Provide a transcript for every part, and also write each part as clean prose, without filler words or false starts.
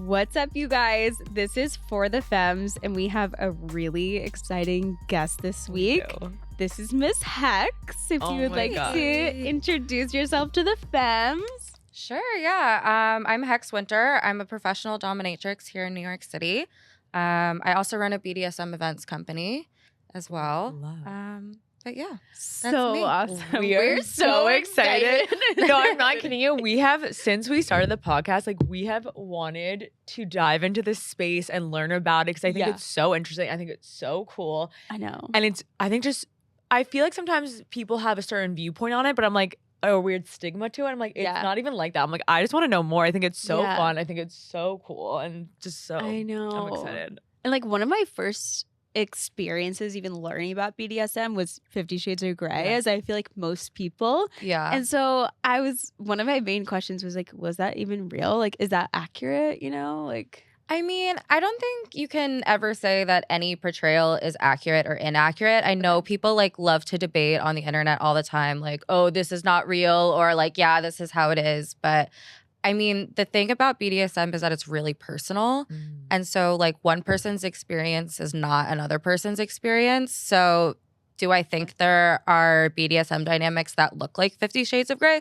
What's up, you guys? This is For the Femmes, and we have a really exciting guest this week. This is Miss Hex. If you would like to introduce yourself to the Femmes. Sure, yeah. I'm Hex Winter. I'm a professional dominatrix here in New York City. I also run a BDSM events company as well. But yeah, so me. Awesome. We're so excited. No, I'm not kidding you. We have, since we started the podcast, we have wanted to dive into this space and learn about it because I think it's so interesting. I think it's so cool. I know. And I feel like sometimes people have a certain viewpoint on it, but I'm like, a weird stigma to it. I'm like, it's not even like that. I'm like, I just want to know more. I think it's so fun. I think it's so cool and just so, I know. I'm excited. And one of my first experiences even learning about BDSM was 50 Shades of Grey, as I feel like most people. Yeah. And so one of my main questions was was that even real? Is that accurate? I mean, I don't think you can ever say that any portrayal is accurate or inaccurate. I know people love to debate on the internet all the time, oh, this is not real, or yeah, this is how it is. But I mean, the thing about BDSM is that it's really personal. And so one person's experience is not another person's experience. So do I think there are BDSM dynamics that look like 50 Shades of Grey?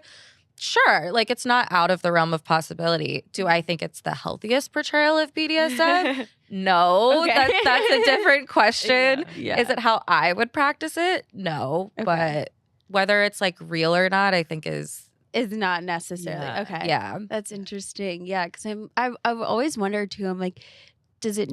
Sure. It's not out of the realm of possibility. Do I think it's the healthiest portrayal of BDSM? No. Okay. That's a different question. Yeah. Is it how I would practice it? No. Okay. But whether it's real or not, I think is not necessarily. Yeah. Okay. Yeah. That's interesting. Yeah. Because I've always wondered too, I'm like, does the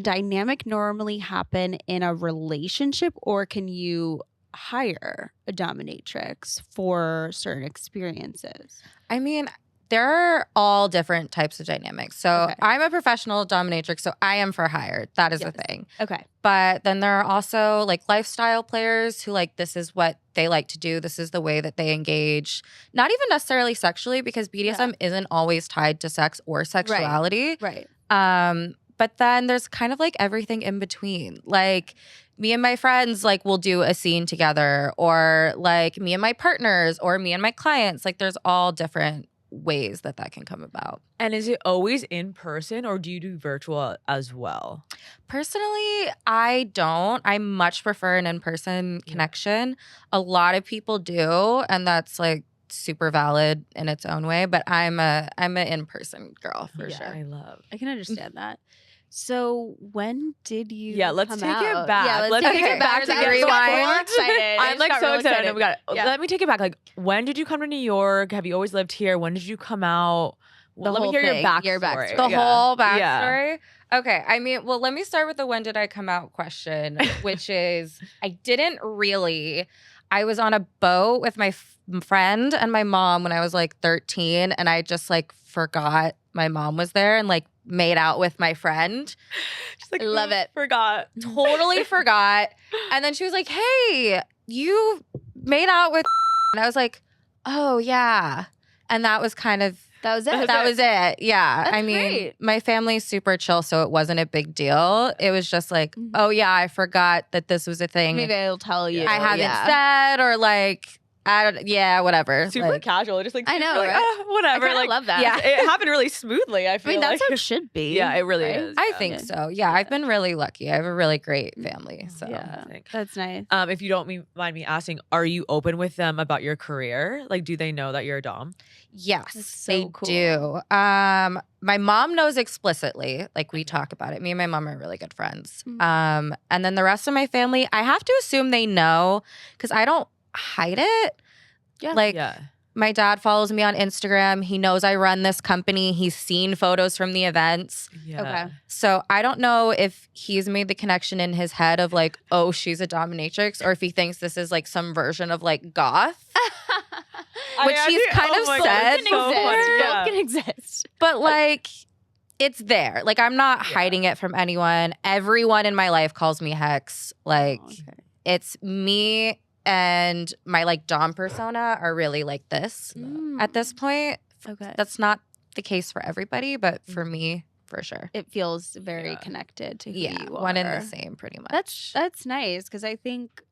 dynamic normally happen in a relationship, or can you hire a dominatrix for certain experiences? I mean, there are all different types of dynamics. So I'm a professional dominatrix, so I am for hire. That is a thing. Okay. But then there are also lifestyle players who this is what they like to do. This is the way that they engage. Not even necessarily sexually, because BDSM isn't always tied to sex or sexuality. Right. But then there's kind of everything in between. Me and my friends will do a scene together, or me and my partners, or me and my clients. There's all different ways that can come about. And is it always in person, or do you do virtual as well? Personally, I don't. I much prefer an in-person connection. A lot of people do, and that's super valid in its own way. But I'm an in-person girl for sure. I can understand that. So when did you? Yeah, let's come take out? it back. Yeah, let's take it back to rewind. I'm excited. I'm so excited. Let me take it back. When did you come to New York? Have you always lived here? When did you come out? Let me hear your backstory. The whole backstory. Yeah. Okay. I mean, well, let me start with the when did I come out question, which is I didn't really. I was on a boat with my friend and my mom when I was 13, and I just forgot my mom was there and made out with my friend. Just love it. Forgot. Totally forgot. And then she was like, hey, you made out with and I was like, oh yeah. And that was kind of that was it. That was it. Yeah. That's I mean, great. My family's super chill, so it wasn't a big deal. It was just oh yeah, I forgot that this was a thing. Maybe I'll tell you. I haven't said, or I don't, whatever. Super casual. Just I know, right? Whatever. I love that. Yeah. It happened really smoothly, I feel that's how it should be. Yeah, it really is. I think so. Yeah, I've been really lucky. I have a really great family. So yeah, that's nice. If you don't mind me asking, are you open with them about your career? Do they know that you're a dom? Yes, so they cool. do. My mom knows explicitly. We talk about it. Me and my mom are really good friends. Mm-hmm. And then the rest of my family, I have to assume they know because I don't hide it. Yeah. My dad follows me on Instagram. He knows I run this company. He's seen photos from the events. Yeah. Okay. So I don't know if he's made the connection in his head of oh, she's a dominatrix, or if he thinks this is some version of goth. Which he's kind of said Both can exist. But it's there. I'm not hiding it from anyone. Everyone in my life calls me Hex. It's me and my dom persona are really this at this point. Okay. That's not the case for everybody, but for me, for sure. It feels very connected to who you are. One and the same pretty much. That's nice because I think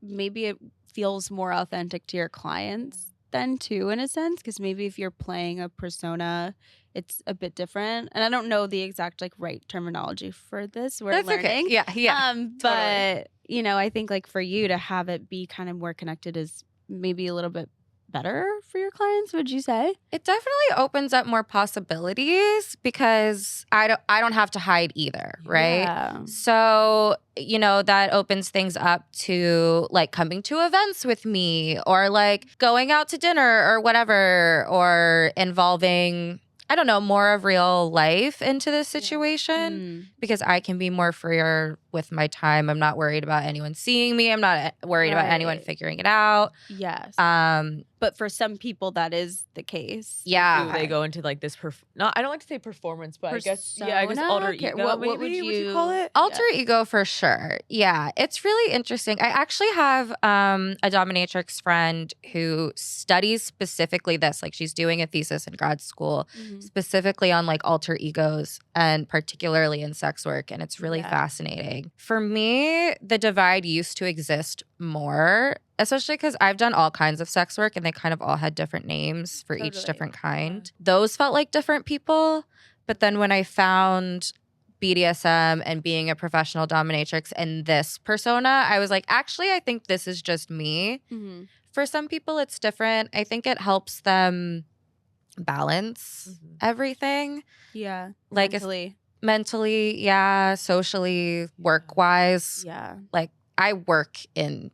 maybe it feels more authentic to your clients then too, in a sense, because maybe if you're playing a persona, it's a bit different. And I don't know the exact like right terminology for this. We're That's learning. okay. Yeah. But you know, I think like for you to have it be kind of more connected is maybe a little bit better for your clients, would you say? It definitely opens up more possibilities because I don't have to hide either, right? Yeah. So, you know, that opens things up to like coming to events with me or like going out to dinner or whatever, or involving, I don't know, more of real life into this situation because I can be more freer with my time. I'm not worried about anyone seeing me. I'm not worried about anyone figuring it out. Yes. But for some people, that is the case. Yeah. Do they go into like this I don't like to say performance, but I guess alter ego. What maybe, would you call it? Alter ego for sure. Yeah. It's really interesting. I actually have a dominatrix friend who studies specifically this. Like she's doing a thesis in grad school specifically on like alter egos and particularly in sex work. And it's really fascinating. For me, the divide used to exist more, especially because I've done all kinds of sex work and they kind of all had different names for each different kind. Yeah. Those felt like different people. But then when I found BDSM and being a professional dominatrix and this persona, I was like, actually, I think this is just me. For some people, it's different. I think it helps them balance everything. Yeah. Like mentally, yeah, socially, work-wise. Yeah. Like I work in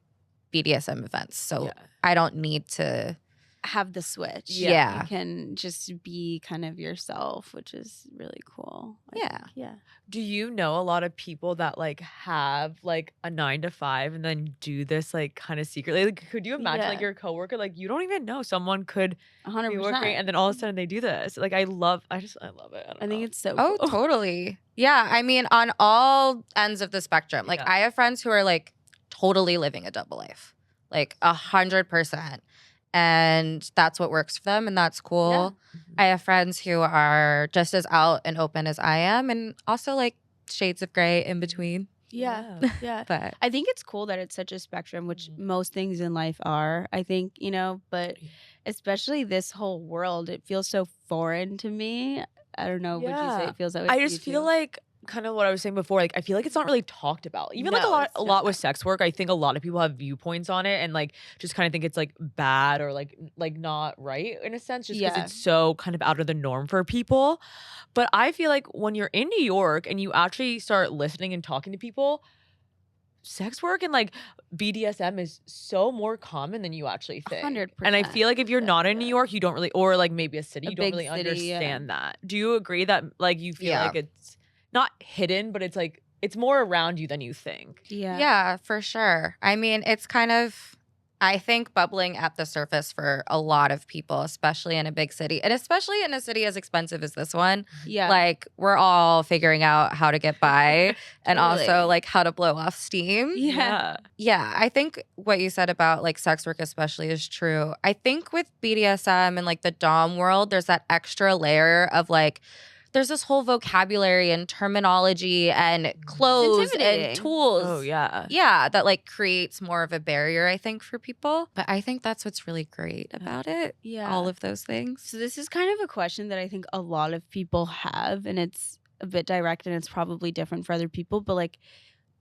BDSM events, so I don't need to have the switch. Yeah. You can just be kind of yourself, which is really cool. I think. Yeah. Do you know a lot of people that like have like a 9-to-5 and then do this like kind of secretly? Like, could you imagine like your coworker, like you don't even know someone could 100% be working and then all of a sudden they do this? Like I love it. I think it's so cool. Oh, totally. Yeah. I mean, on all ends of the spectrum. Like I have friends who are like totally living a double life, like 100%. And that's what works for them, and that's cool. Yeah. I have friends who are just as out and open as I am, and also like shades of gray in between. Yeah. But I think it's cool that it's such a spectrum, which most things in life are, I think, you know, but especially this whole world, it feels so foreign to me. I don't know. Would you say it feels that way? I just feel like kind of what I was saying before, like I feel like it's not really talked about. Even like a lot with sex work, I think a lot of people have viewpoints on it and like just kind of think it's like bad or like not right in a sense, just because it's so kind of out of the norm for people. But I feel like when you're in New York and you actually start listening and talking to people, sex work and like BDSM is so more common than you actually think. 100%. And I feel like if you're not in New York, you don't really, or like maybe a city, you don't really understand that. Do you agree that like you feel like it's not hidden, but it's like it's more around you than you think? Yeah, for sure. I mean, it's kind of, I think, bubbling at the surface for a lot of people, especially in a big city, and especially in a city as expensive as this one. Yeah, like we're all figuring out how to get by and also like how to blow off steam. Yeah. I think what you said about like sex work especially is true. I think with BDSM and like the dom world, there's that extra layer of like, there's this whole vocabulary and terminology and clothes and tools. Oh, yeah. Yeah, that like creates more of a barrier, I think, for people. But I think that's what's really great about it. Yeah. All of those things. So this is kind of a question that I think a lot of people have, and it's a bit direct and it's probably different for other people. But like,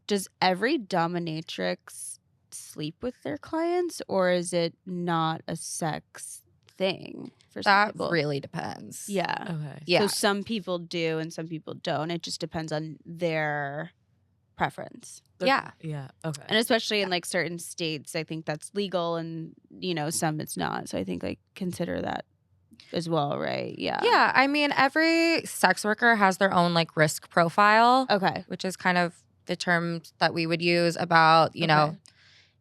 does every dominatrix sleep with their clients, or is it not a sex thing? That really depends. Yeah. Okay. Yeah. So some people do and some people don't. It just depends on their preference. Yeah. Yeah. Okay. And especially in like certain states, I think that's legal, and you know, some it's not. So I think like consider that as well, right? Yeah. Yeah. I mean, every sex worker has their own like risk profile. Okay. Which is kind of the terms that we would use about, you know,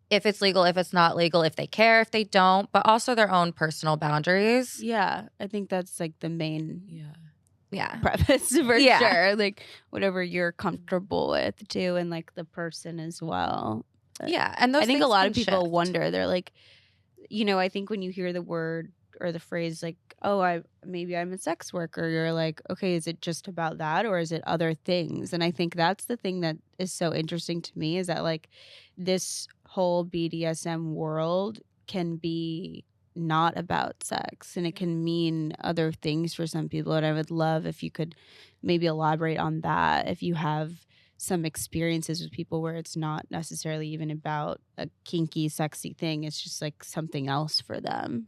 if it's legal, if it's not legal, if they care, if they don't, but also their own personal boundaries. Yeah, I think that's like the main preface for Yeah. sure. Like whatever you're comfortable with too, and like the person as well. But yeah, and those I think a things lot can of people shift. wonder. They're like, you know, I think when you hear the word or the phrase like, oh, maybe I'm a sex worker, you're like, okay, is it just about that or is it other things? And I think that's the thing that is so interesting to me, is that like this whole BDSM world can be not about sex, and it can mean other things for some people. And I would love if you could maybe elaborate on that, if you have some experiences with people where it's not necessarily even about a kinky, sexy thing. It's just like something else for them.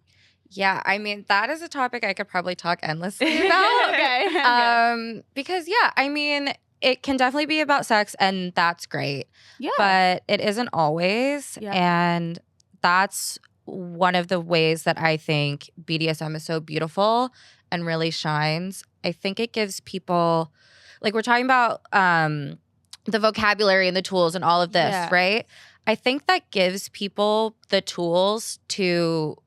Yeah, I mean, that is a topic I could probably talk endlessly about. Okay. Because, yeah, I mean, it can definitely be about sex, and that's great. Yeah. But it isn't always. Yeah. And that's one of the ways that I think BDSM is so beautiful and really shines. I think it gives people, like, we're talking about the vocabulary and the tools and all of this, right? I think that gives people the tools to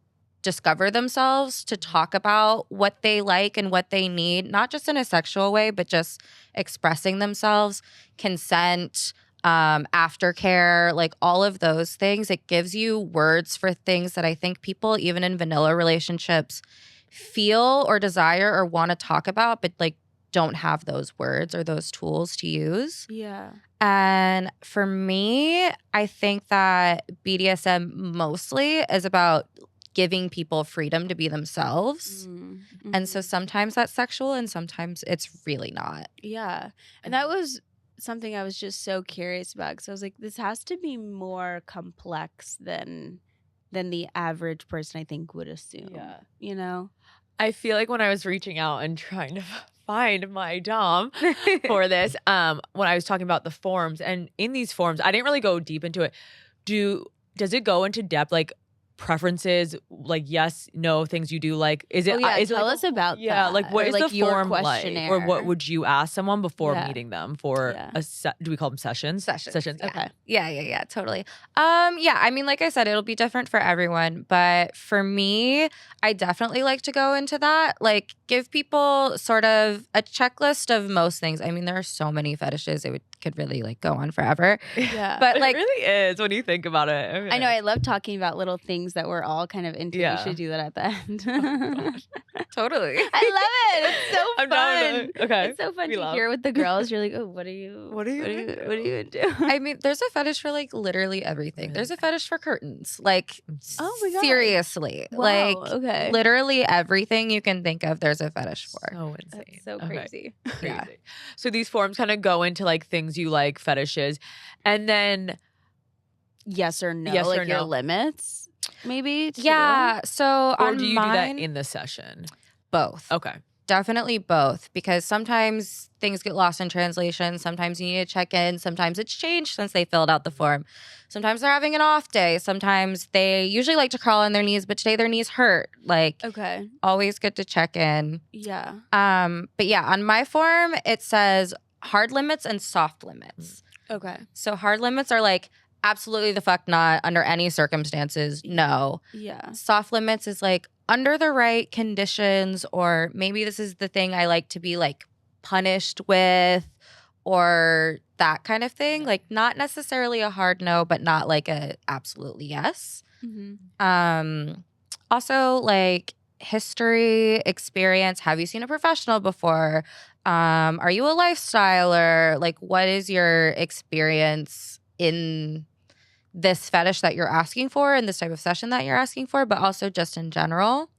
discover themselves, to talk about what they like and what they need, not just in a sexual way, but just expressing themselves, consent, aftercare, like all of those things. It gives you words for things that I think people, even in vanilla relationships, feel or desire or want to talk about, but like don't have those words or those tools to use. Yeah. And for me, I think that BDSM mostly is about giving people freedom to be themselves. Mm-hmm. And so sometimes that's sexual and sometimes it's really not. Yeah. And that was something I was just so curious about, because I was like, this has to be more complex than the average person I think would assume. Yeah. You know? I feel like when I was reaching out and trying to find my dom for this, when I was talking about the forms, and in these forms, I didn't really go deep into it. Does it go into depth, like preferences, like yes, no, things you do like? Is it? Is tell it us about that. like what or is like the your form like, questionnaire, or what would you ask someone before Yeah. meeting them for do we call them sessions? Sessions. Okay. Yeah, totally. Yeah, I mean, like I said, it'll be different for everyone, but for me, I definitely like to go into that, like give people sort of a checklist of most things. I mean, there are so many fetishes, could really like go on forever. Yeah. But like it really is when you think about it. Okay. I know, I love talking about little things that we're all kind of into. Yeah. We should do that at the end. totally. I love it. It's so I'm fun. down. Okay. It's so fun We to love. hear with the girls. You're like, oh, what are you into? I mean, there's a fetish for like literally everything. There's a fetish for curtains. Like, Oh my God. seriously. Wow, Like, okay. literally everything you can think of, there's a fetish for. So insane. That's so Okay. crazy. Yeah. Crazy. So these forms kind of go into like things you like, fetishes, and then Yes or no? Yes or like your no. limits, maybe? too? Yeah. So or on do you do that mine, in the session? both. Okay. Definitely both, because sometimes things get lost in translation. Sometimes you need to check in. Sometimes it's changed since they filled out the form. Sometimes they're having an off day. Sometimes they usually like to crawl on their knees, but today their knees hurt. Like, Okay. always good to check in. Yeah. But yeah, on my form, it says hard limits and soft limits. Okay. So hard limits are like, absolutely the fuck not, under any circumstances, no. Yeah. Soft limits is like, under the right conditions, or maybe this is the thing I like to be like punished with, or that kind of thing. Like, not necessarily a hard no, but not like a absolutely yes. Mm-hmm. Also, like history, experience. Have you seen a professional before? Are you a lifestyler? Like, what is your experience in this fetish that you're asking for, and this type of session that you're asking for, but also just in general?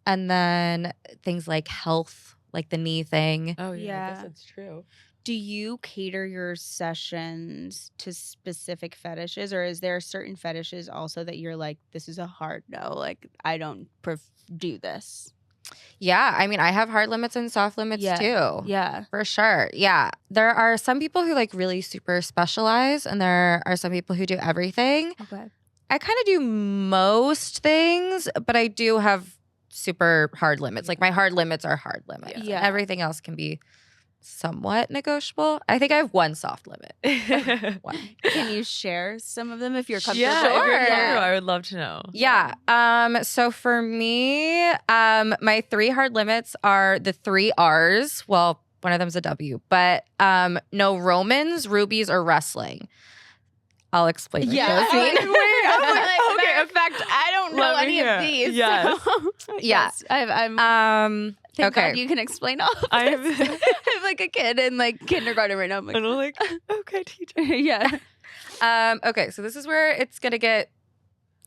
And then things like health, like the knee thing. Oh yeah, I Yeah. guess that's true. Do you cater your sessions to specific fetishes, or is there certain fetishes also that you're like, this is a hard no, like I don't do this? Yeah, I mean, I have hard limits and soft limits too. Yeah. For sure. Yeah. There are some people who like really super specialize, and there are some people who do everything. Okay. I kind of do most things, but I do have super hard limits. Like, my hard limits are hard limits. Yeah. And everything else can be somewhat negotiable. I think I have one soft limit. One. Can you share some of them if you're comfortable? Yeah, if you're Sure. comfortable, I would love to know. Yeah. So for me, my 3 hard limits are the 3 R's. Well, one of them's a W, but no Romans, rubies, or wrestling. I'll explain. Yeah. what those mean. Okay. In fact, I don't know Let me any of hear. these. Yes. So. Yeah. Yes, I'm. Thank okay. God you can explain all. Of I'm this. I'm like a kid in like kindergarten right now. I'm like, okay, teacher. yeah. Okay, so this is where it's gonna get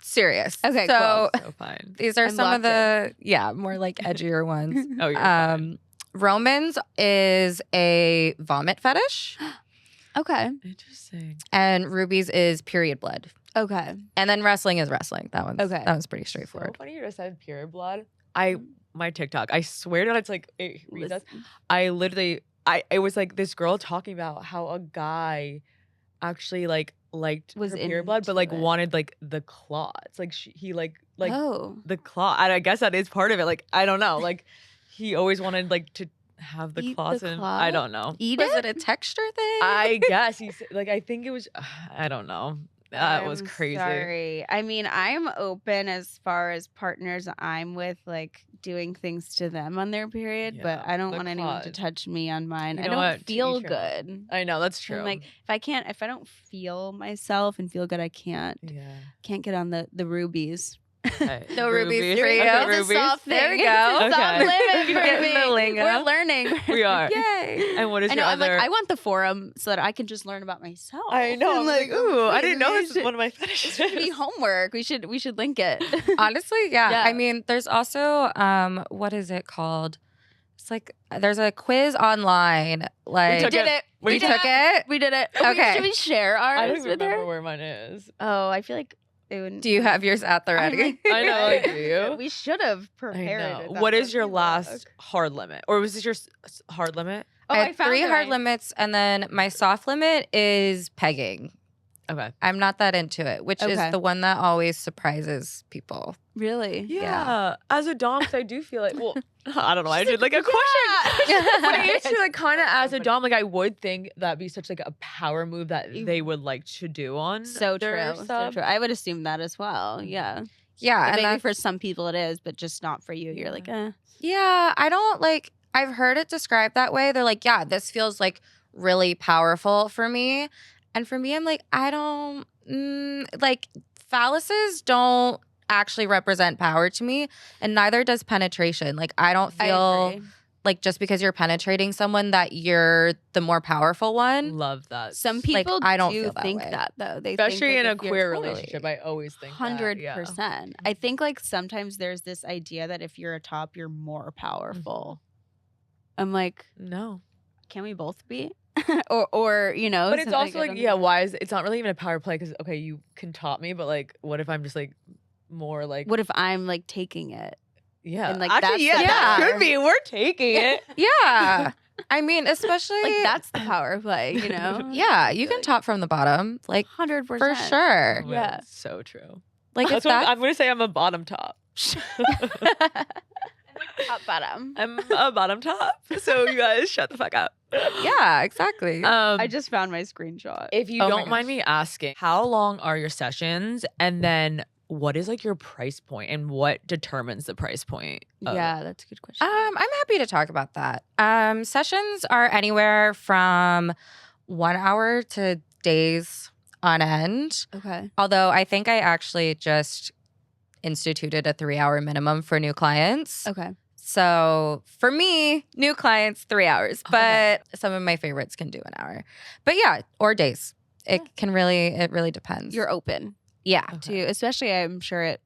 serious. Okay, so So fine. these are I'm some of locked the more like edgier ones. Oh, you're fine. Romans is a vomit fetish, Okay. Interesting. and rubies is period blood. Okay. And then wrestling is wrestling. That one's pretty So straightforward. funny you just said period blood. My TikTok, I swear to God, it's like it reads us. Listen. It was like this girl talking about how a guy actually like liked Was her period blood, but into like it. wanted like the clots. Like he like Oh. the clot. And I guess that is part of it. Like I don't know. Like he always wanted like to have the Eat clots, the and clot? I don't know. Eat Was it? it a texture thing? I guess he's like I think it was. I don't know. That was I'm crazy. Sorry. I mean, I'm open as far as partners I'm with, like doing things to them on their period, but Yeah, I don't the want anyone to clot. touch me on mine. You I know don't what? To feel each your own. good. I know that's true. And like if I don't feel myself and feel good, I can't get on the rubies. Okay. No rubies for you. Okay, It's a rubies. soft thing. There we It's a go. soft Okay. limit You're for getting me. the lingo. We're learning. We are. Yay. And what is I know. your I'm like, other? I want the forum so that I can just learn about myself. I know. I'm like, ooh, I didn't know this was one of my It fetishes. should be homework. We should link it. Honestly, yeah. Yeah. I mean, there's also what is it called? It's like there's a quiz online. Like took did it. We took it. We did it. Okay. Should we share I ours don't even with remember her? where mine is. Oh, I feel like it would. Do you have yours at the I'm ready? like, I know, like, do you? We should have I prepared. know. with that What is one. your Look. last hard limit, or was this your hard limit? Oh, I I had found 3 it. hard limits, and then my soft limit is pegging. Okay. I'm not that into it, which is Okay. the one that always surprises people. Really? Yeah. As a dom, 'cause I do feel like, well, I don't know. I did like a question. But I used to like kind of as a dom, like I would think that'd be such like a power move that they would like to do on So their true. So sub. true. I would assume that as well. Yeah. Yeah, and Maybe that's- for some people it is, but just not for you. You're like, eh. yeah, I don't like. I've heard it described that way. They're like, yeah, this feels like really powerful for me, and for me, I'm like, I don't like phalluses don't actually represent power to me, and neither does penetration. Like, I don't I feel agree. like just because you're penetrating someone that you're the more powerful one. Love that. Some people I don't do feel that think way. that though. They Especially think, in a like, if you're queer totally- relationship, I always think 100%. That, I think like sometimes there's this idea that if you're a top, you're more powerful. I'm like, No. can we both be? or you know, But it's so, also I like, don't yeah, think- why is it's not really even a power play because okay, you can top me, but like, what if I'm just like more like What if I'm like taking it? yeah, and, like, actually, that's yeah, the that power. could be. We're taking it. Yeah, I mean, especially Like that's the power play, you know? Yeah, you can top from the bottom, like 100%. for sure. Oh, man, Yeah. it's so true. Like if That's what that's I'm gonna say. I'm a bottom top. Top bottom. I'm a bottom top. So you guys shut the fuck up. yeah, exactly. I just found my screenshot. If you Oh my don't mind gosh. me asking, how long are your sessions, and then what is like your price point, and what determines the price point? of- Yeah, that's a good question. I'm happy to talk about that. Sessions are anywhere from 1 hour to days on end. Okay. Although I think I actually just instituted a 3-hour minimum for new clients. Okay. So for me, new clients, 3 hours, but some of my favorites can do an hour. But yeah, or days. It really depends. You're open yeah. to, especially I'm sure it,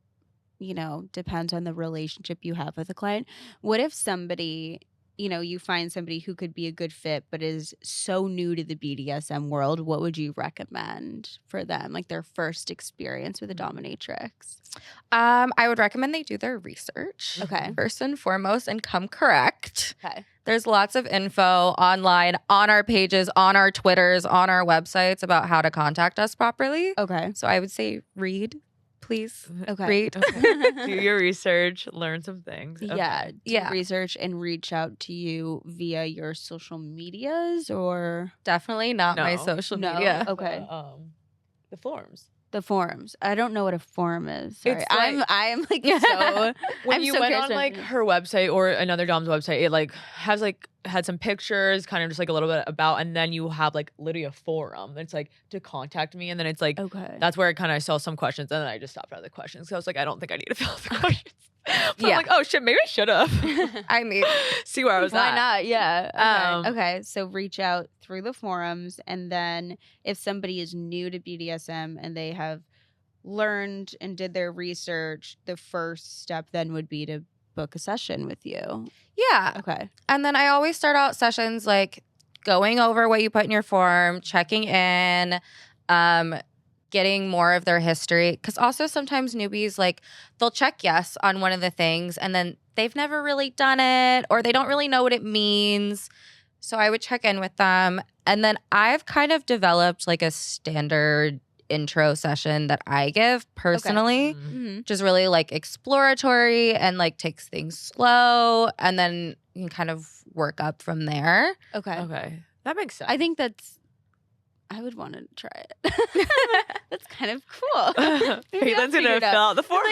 depends on the relationship you have with a client. What if somebody, you find somebody who could be a good fit, but is so new to the BDSM world? What would you recommend for them? Like their first experience with a dominatrix? I would recommend they do their research. Okay. First and foremost, and come correct. Okay. There's lots of info online, on our pages, on our Twitters, on our websites about how to contact us properly. Okay. So I would say read, please. Okay. Read. Do your research, learn some things. Okay. Yeah. Do Yeah. research and reach out to you via your social medias or Definitely not my No. social No. media. Okay. The forums. the forums. I don't know what a forum is. Sorry. It's like- I'm like so When I'm you so went curious on to- like her website or another dom's website, it like has like had some pictures, kind of just like a little bit about, and then you have like literally a forum. It's like to contact me, and then it's like Okay. that's where I kind of saw some questions, and then I just stopped at the questions. So I was like, I don't think I need to fill out the questions. But Yeah. I'm like, oh shit, maybe I should have. I mean, See where I was Why at. not? Yeah. Okay. Um, Okay. So reach out through the forums, and then if somebody is new to BDSM and they have learned and did their research, the first step then would be to book a session with you. Yeah. Okay. And then I always start out sessions like going over what you put in your form, checking in, getting more of their history. Because also sometimes newbies, like, they'll check yes on one of the things and then they've never really done it or they don't really know what it means. So I would check in with them. And then I've kind of developed like a standard intro session that I give personally, which is really like exploratory and like takes things slow, and then you can kind of work up from there. Okay. That makes sense. I think I would want to try it. That's kind of cool. Caitlin's gonna fill out the form.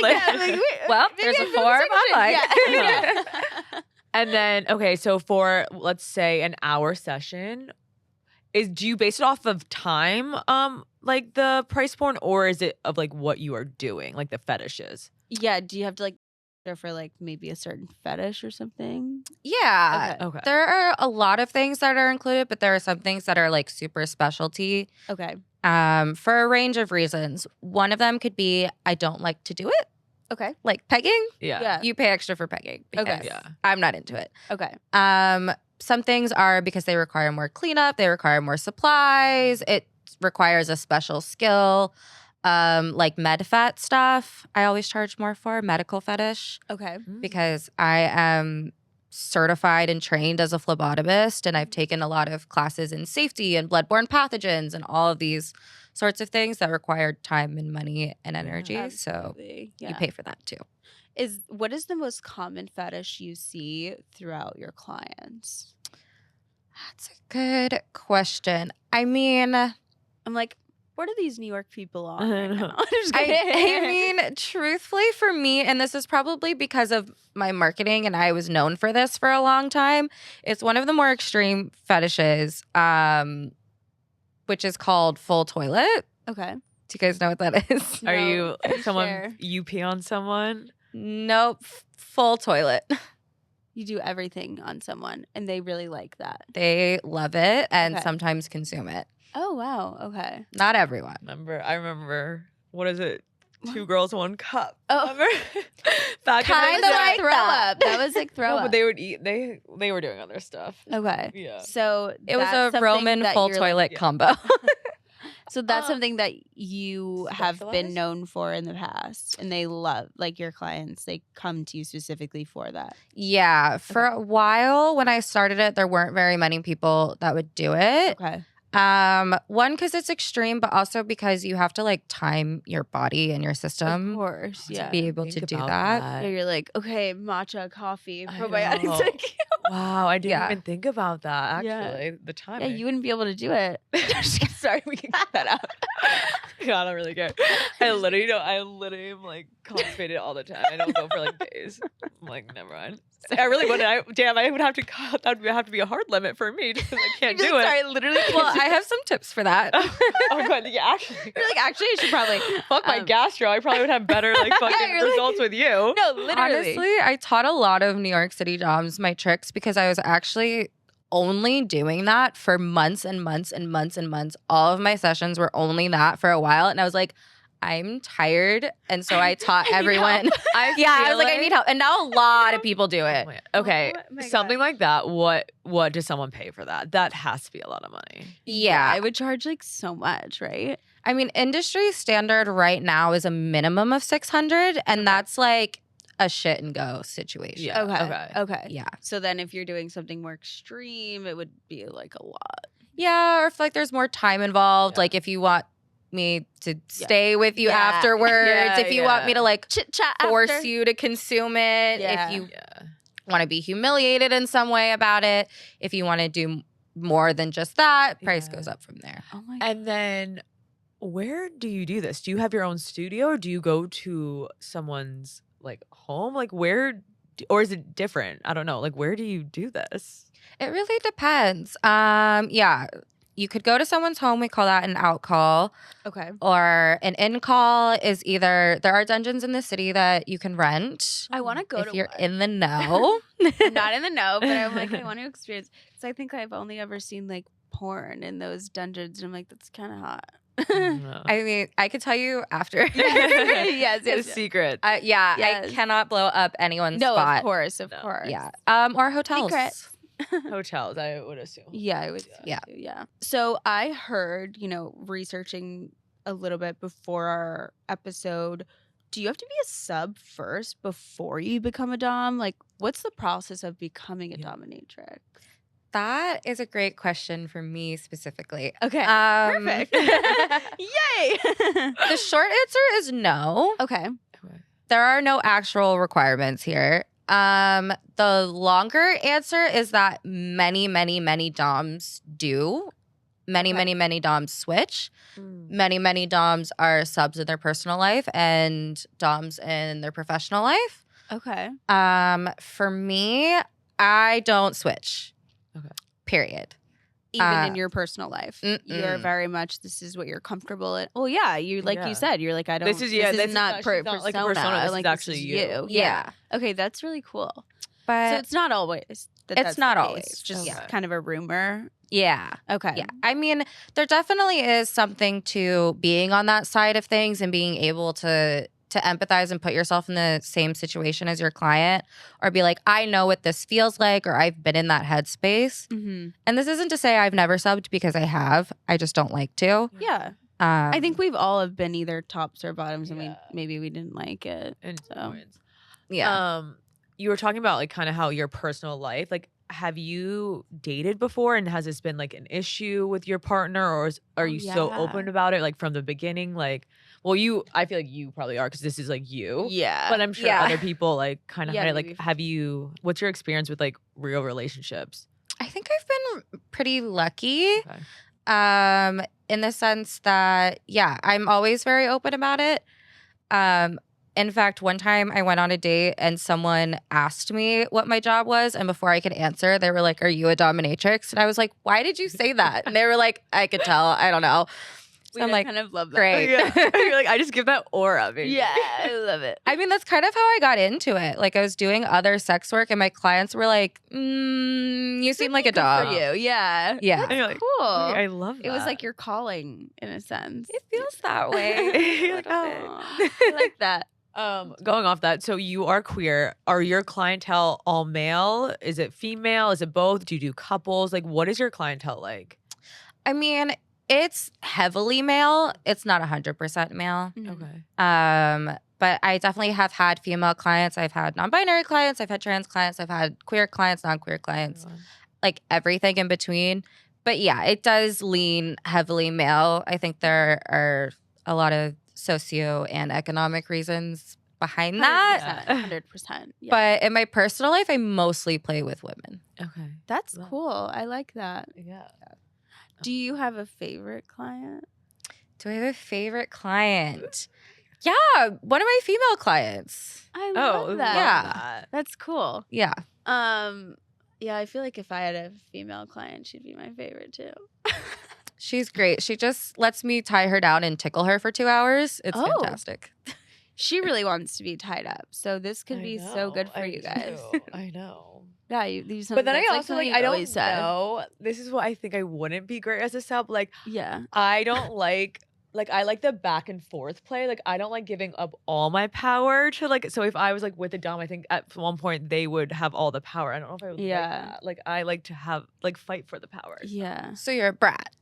Well, there's a form online. Yeah. And then, okay, so for, let's say, an hour session, do you base it off of time, like the price point, or is it of like what you are doing, like the fetishes? Yeah. Do you have to like go for like maybe a certain fetish or something? Yeah. Okay. There are a lot of things that are included, but there are some things that are like super specialty. Okay. For a range of reasons. One of them could be I don't like to do it. Okay. Like pegging. Yeah. You pay extra for pegging. Okay. Yeah. I'm not into it. Okay. Some things are because they require more cleanup, they require more supplies, it requires a special skill. Like med fet stuff, I always charge more for medical fetish. Okay. Because I am certified and trained as a phlebotomist, and I've taken a lot of classes in safety and bloodborne pathogens and all of these sorts of things that require time and money and energy. So you pay for that too. What is the most common fetish you see throughout your clients? That's a good question. I mean, I'm like, what are these New York people on right now? I mean, truthfully for me, and this is probably because of my marketing and I was known for this for a long time, it's one of the more extreme fetishes, which is called full toilet. Okay. Do you guys know what that is? Are you someone, share. you pee on someone? Nope. Full toilet. You do everything on someone and they really like that. They love it and Okay. sometimes consume it. Oh, wow. Okay. Not everyone. I remember, what is it? 2 girls, 1 cup. Oh. Remember? Back in the Kinda day. like throw that. up. That was like throw No, up. but they would eat. They were doing other stuff. Okay. Yeah. So It was that's a something Roman that full you're- toilet Yeah. combo. So that's something that you have been Specialized? known for in the past, and they love, like your clients, they come to you specifically for that. Yeah. For a while when I started it, there weren't very many people that would do it. Okay. One, because it's extreme, but also because you have to like time your body and your Of system course. to Yeah. be able to Think do about that. Yeah, you're like, okay, matcha, coffee, I probiotics. know. Like, Wow, I didn't Yeah. even think about that. Yeah. Actually, the yeah, timing. you wouldn't be able to do it. Sorry, we can cut that out. God, I don't really care. I literally am like constipated all the time. I don't go for like days. I'm like, never mind. I really wouldn't. I would have to cut. That would have to be a hard limit for me because I can't do it. Sorry, literally. Well, I have some tips for that. Oh god, yeah, actually. You're like, actually, I should probably Fuck my gastro. I probably would have better like fucking you're like- results with you. No, literally. Honestly, I taught a lot of New York City doms my tricks because I was actually only doing that for months and months and months and months. All of my sessions were only that for a while. And I was like, I'm tired. And so I taught everyone. I was like, I need help. And now a lot of people do it. Okay, Oh my something God. like that. What does someone pay for that? That has to be a lot of money. Yeah. I would charge like so much, right? I mean, industry standard right now is a minimum of 600. And that's like a shit and go situation. Yeah. Okay. Yeah. So then if you're doing something more extreme, it would be like a lot. Yeah. Or if like there's more time involved, Yeah. like if you want me to stay with you Yeah. afterwards, Yeah, if you want me to like Chit chat force you to consume it, Yeah. if you Yeah. want to be humiliated in some way about it, if you want to do more than just that, price Yeah. goes up from there. Oh my God. And then, where do you do this? Do you have your own studio, or do you go to someone's like home? Like or is it different? I don't know. Like, where do you do this? It really depends. Yeah. You could go to someone's home. We call that an out call. Okay. Or an in call is either there are dungeons in the city that you can rent. I want to go if to you're one. in the know. I'm not in the know, but I'm like, I want to experience. Because I think I've only ever seen like porn in those dungeons. And I'm like, that's kind of hot. I mean, I could tell you after. yes. The secret. I cannot blow up anyone's spot. Of course. Yeah. Or hotels. Secrets. Hotels, I would assume. Yeah, I would. Yeah. So I heard, researching a little bit before our episode, do you have to be a sub first before you become a dom? Like, what's the process of becoming a dominatrix? That is a great question for me specifically. Okay, perfect. Yay! The short answer is no. Okay. There are no actual requirements here. The longer answer is that many, many, many doms do. Many doms switch. Many, many doms are subs in their personal life and doms in their professional life. Okay. For me, I don't switch. Okay. Period. Even in your personal life, you're very much, this is what you're comfortable in. Oh yeah, you said, you're like, I don't. This is not persona. Like a persona. This is actually you. Yeah. Okay, that's really cool. But so it's not always. It's not always. It's just kind of a rumor. Yeah. Okay. Yeah. I mean, there definitely is something to being on that side of things and being able to empathize and put yourself in the same situation as your client, or be like, I know what this feels like, or I've been in that headspace. Mm-hmm. And this isn't to say I've never subbed, because I have. I just don't like to. Yeah. I think we've all have been either tops or bottoms, and maybe we didn't like it. And so. Yeah. You were talking about like kind of how your personal life, like, have you dated before, and has this been like an issue with your partner, or are you so open about it, like from the beginning? Like, well, I feel like you probably are, because this is like you. Yeah. But I'm sure other people like kind of had it. Like, what's your experience with like real relationships? I think I've been pretty lucky. Okay. In the sense that, I'm always very open about it. In fact, one time I went on a date and someone asked me what my job was. And before I could answer, they were like, are you a dominatrix? And I was like, why did you say that? And they were like, I could tell. I don't know. So I'm like, kind of love that. Great. You're like, I just give that aura. Baby. Yeah, I love it. I mean, that's kind of how I got into it. Like, I was doing other sex work and my clients were like, you seem like a dog. For you. Yeah. Yeah. And you're like, cool. I love that. It was like your calling in a sense. It feels that way. You're like, I like that. Going off that, so you are queer. Are your clientele all male? Is it female? Is it both? Do you do couples? Like, what is your clientele like? I mean, it's heavily male. It's not 100% male. Okay. But I definitely have had female clients. I've had non-binary clients. I've had trans clients. I've had queer clients, non-queer clients, like everything in between. But yeah, it does lean heavily male. I think there are a lot of socio and economic reasons behind that. 100%. Yeah. But in my personal life, I mostly play with women. Okay. That's cool. I like that. Yeah. Do you have a favorite client? Do I have a favorite client? Yeah, one of my female clients. I love that. Yeah. That's cool. Yeah. Yeah, I feel like if I had a female client, she'd be my favorite too. She's great. She just lets me tie her down and tickle her for 2 hours. It's fantastic. She really wants to be tied up. So this could be so good for you guys. I know. Yeah, you do something. But then I also like, I don't said. know. This is what I think I wouldn't be great as a sub. Like, yeah. I don't like I like the back and forth play. Like, I don't like giving up all my power to like, so if I was like with a dom, I think at one point they would have all the power. I don't know if I would like that. Like, I like to have like fight for the power. Yeah. So you're a brat.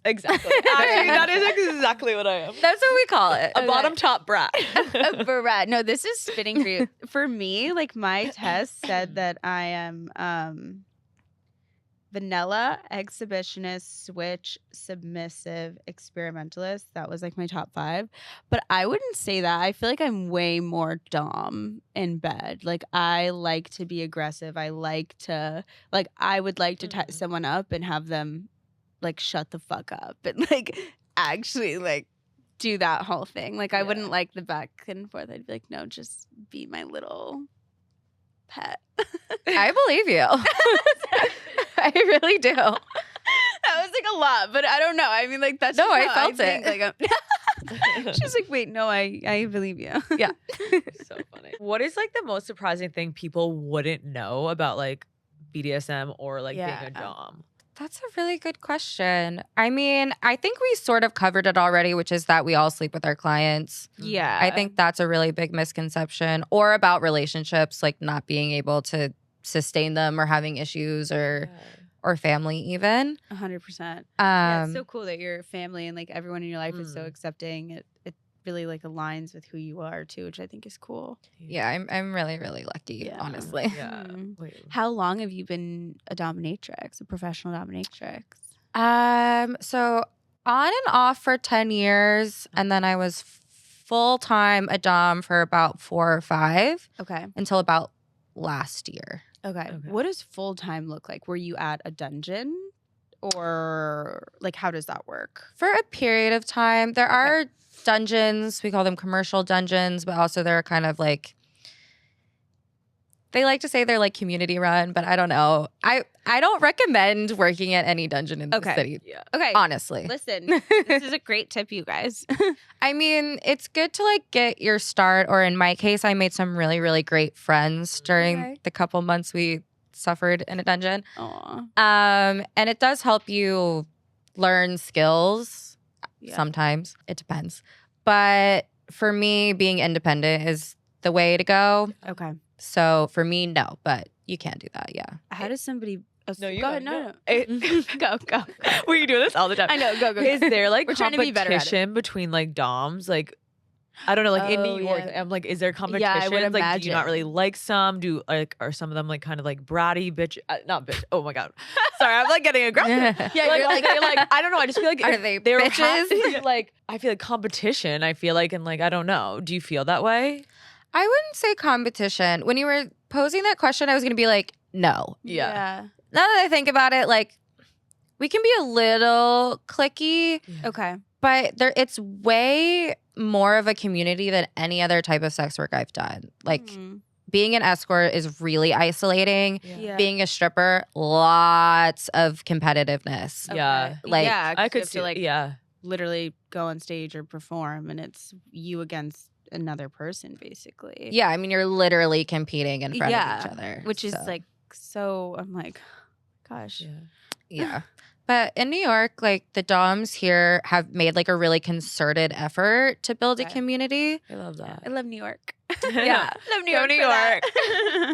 Exactly. Actually, that is exactly what I am. That's what we call it. A bottom top brat. A brat. No, this is fitting for you. For me, like my test said that I am vanilla, exhibitionist, switch, submissive, experimentalist. That was like my top 5. But I wouldn't say that. I feel like I'm way more dom in bed. Like I like to be aggressive. I like to I would like to tie someone up and have them like shut the fuck up and like actually like do that whole thing. Like I wouldn't like the back and forth. I'd be like, no, just be my little pet. I believe you. I really do. That was like a lot, but I don't know. I mean, like that's I felt it. Like, she's like, wait, no, I believe you. Yeah. So funny. What is like the most surprising thing people wouldn't know about like BDSM or like being a dom? That's a really good question. I mean, I think we sort of covered it already, which is that we all sleep with our clients. Yeah. I think that's a really big misconception, or about relationships, like not being able to sustain them or having issues or family even. 100%. Yeah, it's so cool that your family and like everyone in your life is so accepting. It really like aligns with who you are too, which I think is cool. Yeah, I'm really, really lucky, honestly. Yeah. How long have you been a dominatrix, a professional dominatrix? So on and off for 10 years, and then I was full-time a dom for about 4 or 5. Okay. Until about last year. Okay. What does full-time look like? Were you at a dungeon? Or like how does that work? For a period of time, there are dungeons, we call them commercial dungeons, but also they're kind of like, they like to say they're like community run, but I don't know. I don't recommend working at any dungeon in the city. Yeah. Okay. Honestly. Listen, this is a great tip, you guys. I mean, it's good to like get your start, or in my case, I made some really, really great friends during the couple months we suffered in a dungeon. Aww. And it does help you learn skills. Sometimes it depends, but for me, being independent is the way to go. Okay. So for me, no, but you can do that. Yeah. How does somebody? No, you go ahead. No. Go. We do this all the time. I know. Go. Is there like We're trying to be better at it. competition between like doms? Like, I don't know, like in New York, I'm like, is there competition? Yeah, I would like, do you imagine. not really like some? Are some of them like kind of like bratty bitch? Not bitch. Oh my god, sorry, I'm like getting aggressive. Yeah, like, you're like, they like I don't know. I just feel like Are they were bitches? like I feel like competition. I feel like and like I don't know. Do you feel that way? I wouldn't say competition. When you were posing that question, I was gonna be like, no. Yeah. Now that I think about it, like we can be a little cliquey. Okay. But it's way more of a community than any other type of sex work I've done. Like being an escort is really isolating. Yeah. Being a stripper, lots of competitiveness. Okay. Yeah. Like I could see like literally go on stage or perform, and it's you against another person, basically. Yeah, I mean you're literally competing in front of each other, which is like so. I'm like, gosh. Yeah. But in New York, like the doms here have made like a really concerted effort to build a community. I love that. I love New York. Yeah. Love New York. New York.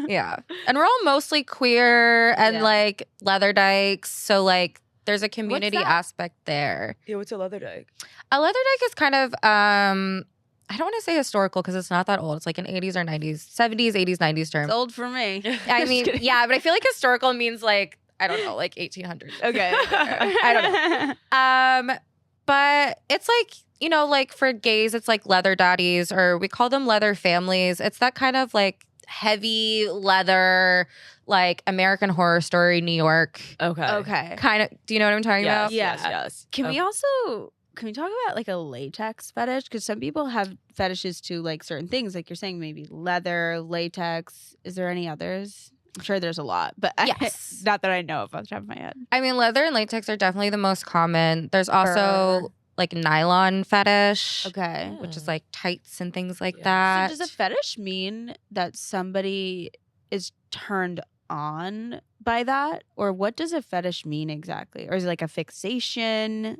Yeah. And we're all mostly queer and like leather dykes. So like there's a community aspect there. Yeah, what's a leather dyke? A leather dyke is kind of I don't want to say historical because it's not that old. It's like an 80s or 90s, 70s, 80s, 90s term. It's old for me. I mean, yeah, but I feel like historical means like I don't know, like 1800s. Okay. I don't know. But it's like, you know, like for gays, it's like leather daddies, or we call them leather families. It's that kind of like heavy leather, like American Horror Story, New York. Okay. Kind of, do you know what I'm talking about? Yes. Can we talk about like a latex fetish? Because some people have fetishes to like certain things, like you're saying, maybe leather, latex. Is there any others? I'm sure there's a lot, but Yes. not that I know of off the top of my head. I mean, leather and latex are definitely the most common. There's also like nylon fetish. Okay. Which is like tights and things like that. So does a fetish mean that somebody is turned on by that? Or what does a fetish mean exactly? Or is it like a fixation?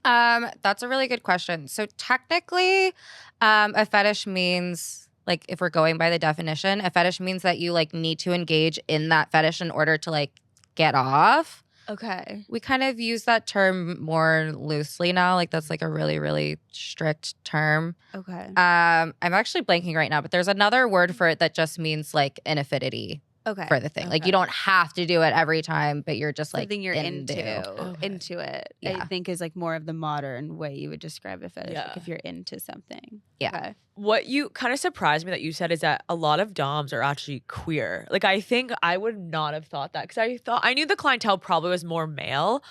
That's a really good question. So technically, a fetish means, like if we're going by the definition, a fetish means that you like need to engage in that fetish in order to like get off. Okay. We kind of use that term more loosely now. Like that's like a really, really strict term. Okay. I'm actually blanking right now, but there's another word for it that just means like an affinity. Okay. For the thing. Like you don't have to do it every time, but you're just like something you're into it. Yeah. I think is like more of the modern way you would describe a fetish. Yeah. Like if you're into something. Yeah. Okay. What you kind of surprised me that you said is that a lot of doms are actually queer. Like I think I would not have thought that because I knew the clientele probably was more male.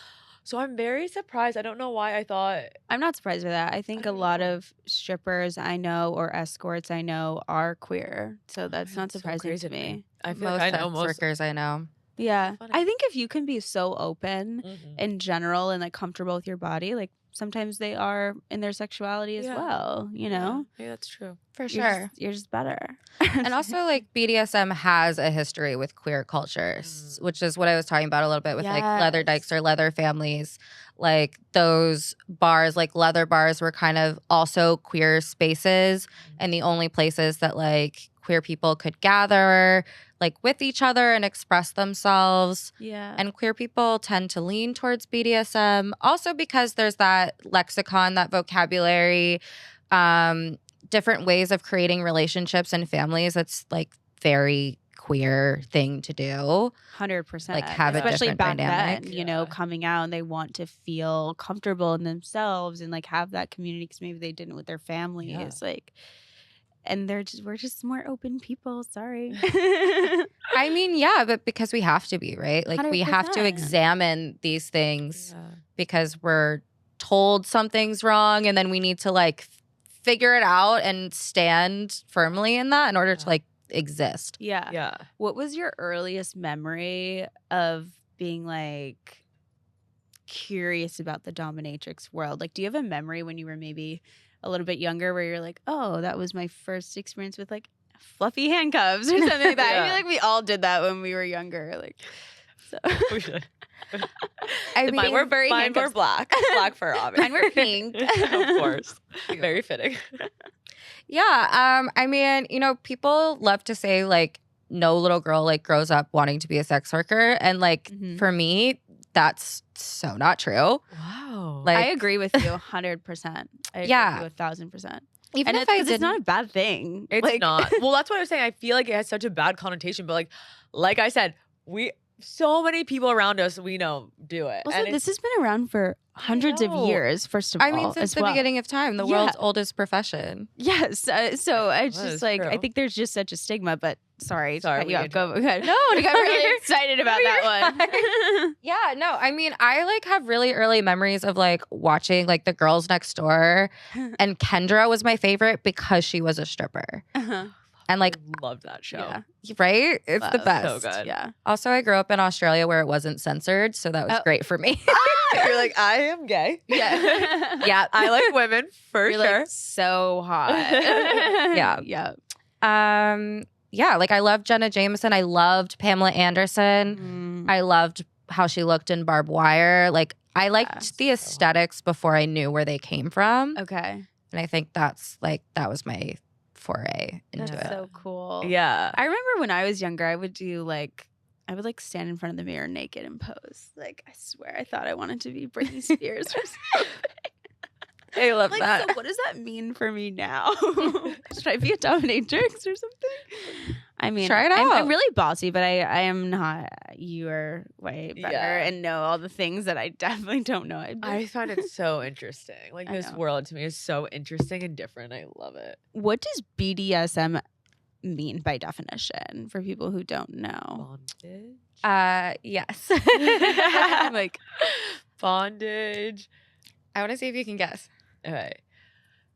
So I'm very surprised. I don't know why I thought. I'm not surprised by that. I think a lot of strippers I know or escorts I know are queer. So that's not surprising to me. I feel Most like I know sex most workers I know. Yeah. Funny. I think if you can be so open in general and like comfortable with your body, like sometimes they are in their sexuality as well, you know? Yeah, that's true. For sure. You're just better. And also, like, BDSM has a history with queer cultures, which is what I was talking about a little bit with, like, leather dykes or leather families. Like, those bars, like, leather bars were kind of also queer spaces and the only places that, like, queer people could gather, like, with each other and express themselves. Yeah. And queer people tend to lean towards BDSM, also because there's that lexicon, that vocabulary, different ways of creating relationships and families. That's like very queer thing to do. 100%. Like have especially a different back dynamic. then, you know, coming out and they want to feel comfortable in themselves and like have that community because maybe they didn't with their families. Like, and we're just more open people. Sorry. I mean, yeah, but because we have to be, right? Like 100%. we have to examine these things because we're told something's wrong and then we need to like figure it out and stand firmly in that in order to like exist. Yeah. What was your earliest memory of being like curious about the dominatrix world? Like, do you have a memory when you were maybe a little bit younger where you're like, oh, that was my first experience with like fluffy handcuffs or something like that? I feel like we all did that when we were younger. Like, so we should. I mean, mine were black fur, obviously. Mine were pink, of course. Very fitting. Yeah. I mean, you know, people love to say like no little girl like grows up wanting to be a sex worker. And like for me, that's so not true. Wow. Like I agree with you 100%. I agree with you 1,000%. Even and if I did, it's not a bad thing. It's like, not. Well, that's what I was saying. I feel like it has such a bad connotation, but like I said, so many people around us we know do it. Also, and this has been around for hundreds of years, first of all. I mean, since the beginning of time, the world's oldest profession. Yes. So I just like, I think there's just such a stigma, but sorry to cut you off. Go ahead. No, I got really excited about that one. Yeah, no, I mean, I like have really early memories of like watching like The Girls Next Door, and Kendra was my favorite because she was a stripper. And like loved that show. Yeah. Right? It's the best. So good. Yeah. Also, I grew up in Australia where it wasn't censored, so that was great for me. You're like, I am gay. Yeah. Yeah. I like women for You're sure. Like, so hot. Yeah. Yeah, like I loved Jenna Jameson. I loved Pamela Anderson. I loved how she looked in Barbed Wire. Like I liked the aesthetics before I knew where they came from. Okay. And I think that was my foray into it. So cool. Yeah. I remember when I was younger, I would stand in front of the mirror naked and pose. Like, I swear I thought I wanted to be Britney Spears or something. I love like, that. So what does that mean for me now? Should I be a dominatrix or something? I mean, try it out. I'm really bossy, but I am not. You are way better and know all the things that I definitely don't know. I find it so interesting. Like this world to me is so interesting and different. I love it. What does BDSM mean by definition for people who don't know? Bondage. Yes. Like bondage. I want to see if you can guess. Okay.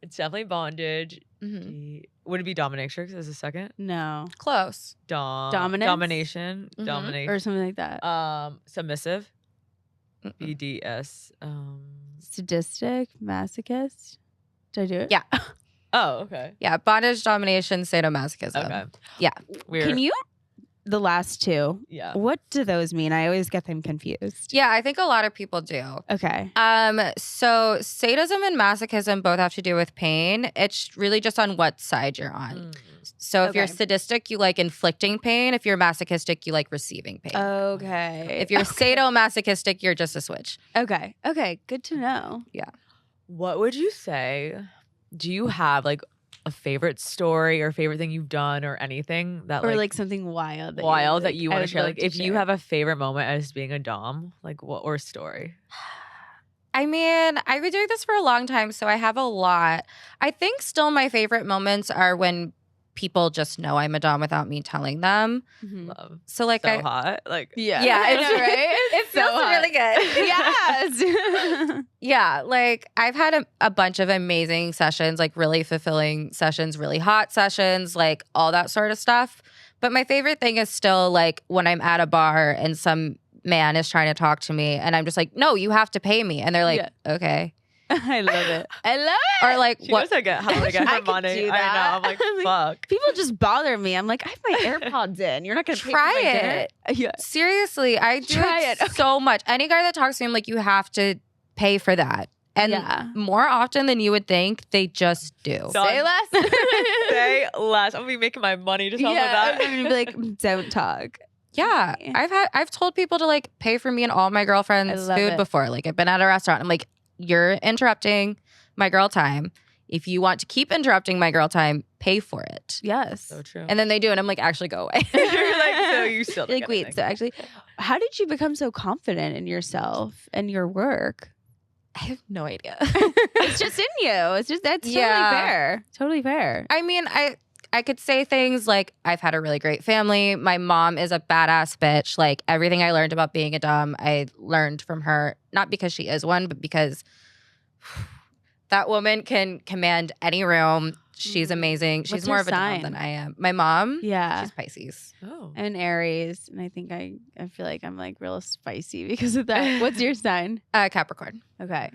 It's definitely bondage. Would it be dominatrix as a second? No. Close. Dominance? Domination. Domination. Or something like that. Submissive. BDS. Sadistic? Masochist? Did I do it? Yeah. Oh, okay. Yeah. Bondage, domination, sadomasochism. Okay. Yeah. Can you? The last two. Yeah. What do those mean? I always get them confused. Yeah, I think a lot of people do. Okay. So sadism and masochism both have to do with pain. It's really just on what side you're on. So if you're sadistic, you like inflicting pain. If you're masochistic, you like receiving pain. Okay. If you're sadomasochistic, you're just a switch. Okay. Okay. Good to know. Yeah. What would you say? Do you have like a favorite story or favorite thing you've done or anything that or like something wild that you want to share? Like if you have a favorite moment as being a dom, like what or story? I mean, I've been doing this for a long time, so I have a lot. I think still my favorite moments are when people just know I'm a dom without me telling them. Love. So like so hot. Like yeah, it's right. It feels really good. Yes. Yeah, like I've had a bunch of amazing sessions, like really fulfilling sessions, really hot sessions, like all that sort of stuff. But my favorite thing is still like when I'm at a bar and some man is trying to talk to me and I'm just like, no, you have to pay me. And they're like, okay. I love it. I love it. Or like She what? knows how to get her money. I know. I'm like, fuck. People just bother me. I'm like, I have my AirPods in. You're not gonna Try pay for my it. dinner? Yeah. Seriously, I do Try it it. so much. Any guy that talks to me, I'm like, you have to pay for that. And more often than you would think, they just do. Say less. Say less. I'm gonna be making my money just off of that. I'm gonna be like, don't talk. Yeah, I've told people to like pay for me and all my girlfriends' food before. Like I've been at a restaurant. I'm like, you're interrupting my girl time. If you want to keep interrupting my girl time, pay for it. Yes. So true. And then they do, and I'm like, actually, go away. You're like, so you still like, wait. So actually, how did you become so confident in yourself and your work? I have no idea. It's just in you. It's just that's totally fair. Totally fair. I mean, I could say things like I've had a really great family. My mom is a badass bitch. Like everything I learned about being a dom, I learned from her, not because she is one, but because that woman can command any room. She's amazing. She's What's more her of a dom sign? than I am. My mom, Yeah. she's Pisces. Oh. I'm an Aries, and I think I feel like I'm like real spicy because of that. What's your sign? Capricorn. Okay.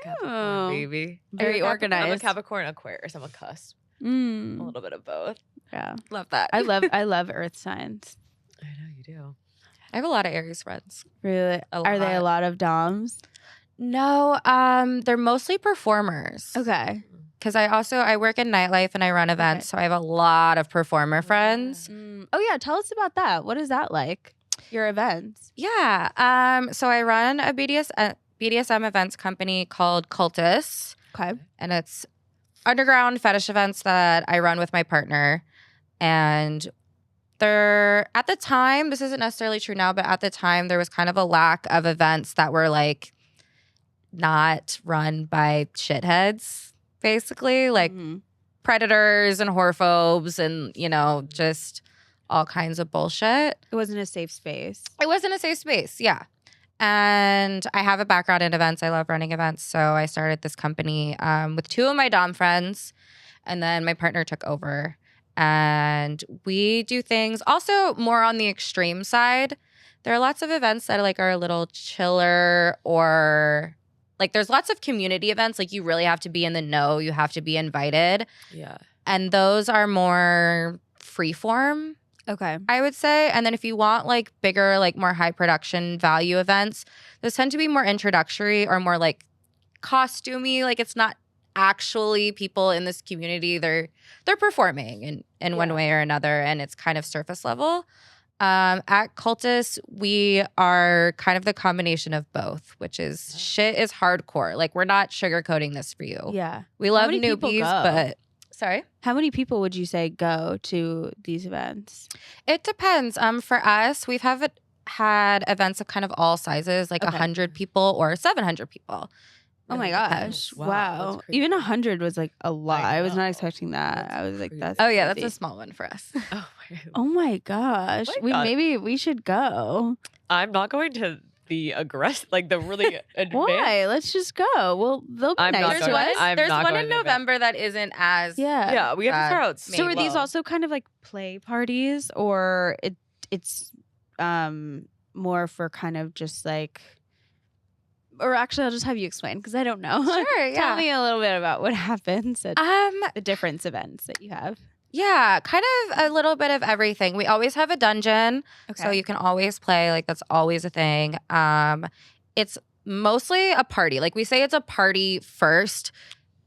Capricorn, baby. Very I'm a organized. Capricorn, Aquarius. I'm a cusp. A Mm. little bit of both. Yeah. Love that. I love earth signs. I know you do. I have a lot of Aries friends. Really? Are they a lot of doms? No, they're mostly performers. Okay. Because I work in nightlife and I run events, so I have a lot of performer friends. Oh yeah, tell us about that. What is that like? Your events? Yeah. So I run a BDSM events company called Cultist. Okay. And it's underground fetish events that I run with my partner. And at the time, this isn't necessarily true now, but at the time there was kind of a lack of events that were like not run by shitheads, basically, like predators and whorephobes and, just all kinds of bullshit. It wasn't a safe space. It wasn't a safe space, yeah. And I have a background in events. I love running events. So I started this company with two of my dom friends, and then my partner took over. And we do things also more on the extreme side. There are lots of events that are a little chiller, or like there's lots of community events. Like you really have to be in the know. You have to be invited. Yeah. And those are more freeform, Okay. I would say. And then if you want like bigger, like more high production value events, those tend to be more introductory or more like costumey. Like it's not actually people in this community. They're performing in one way or another, and it's kind of surface level. At Cultist, we are kind of the combination of both, which is shit is hardcore. Like we're not sugarcoating this for you. Yeah. We love many people newbies, go? but sorry. How many people would you say go to these events? It depends. For us, we've had events of kind of all sizes, like 100 people or 700 people. Oh my gosh. Wow, Wow. that's crazy. Even 100 was like a lot. I was not know. expecting that. That's I was like, crazy. that's Oh yeah, that's heavy. a small one for us. Oh my. Oh my gosh. Oh my God. Maybe we should go. I'm not going to the aggressive, like the really advanced. Why? Let's just go. Well, they'll be I'm not nice There's to going. us. I'm there's not one going in to the event. November that isn't as Yeah. Yeah, we have to start out. So are these low. also kind of like play parties, or it's more for kind of just like, or actually I'll just have you explain because I don't know. Sure, yeah. Tell me a little bit about what happens at the different events that you have. Yeah, kind of a little bit of everything. We always have a dungeon, so you can always play. Like that's always a thing. It's mostly a party. Like we say it's a party first.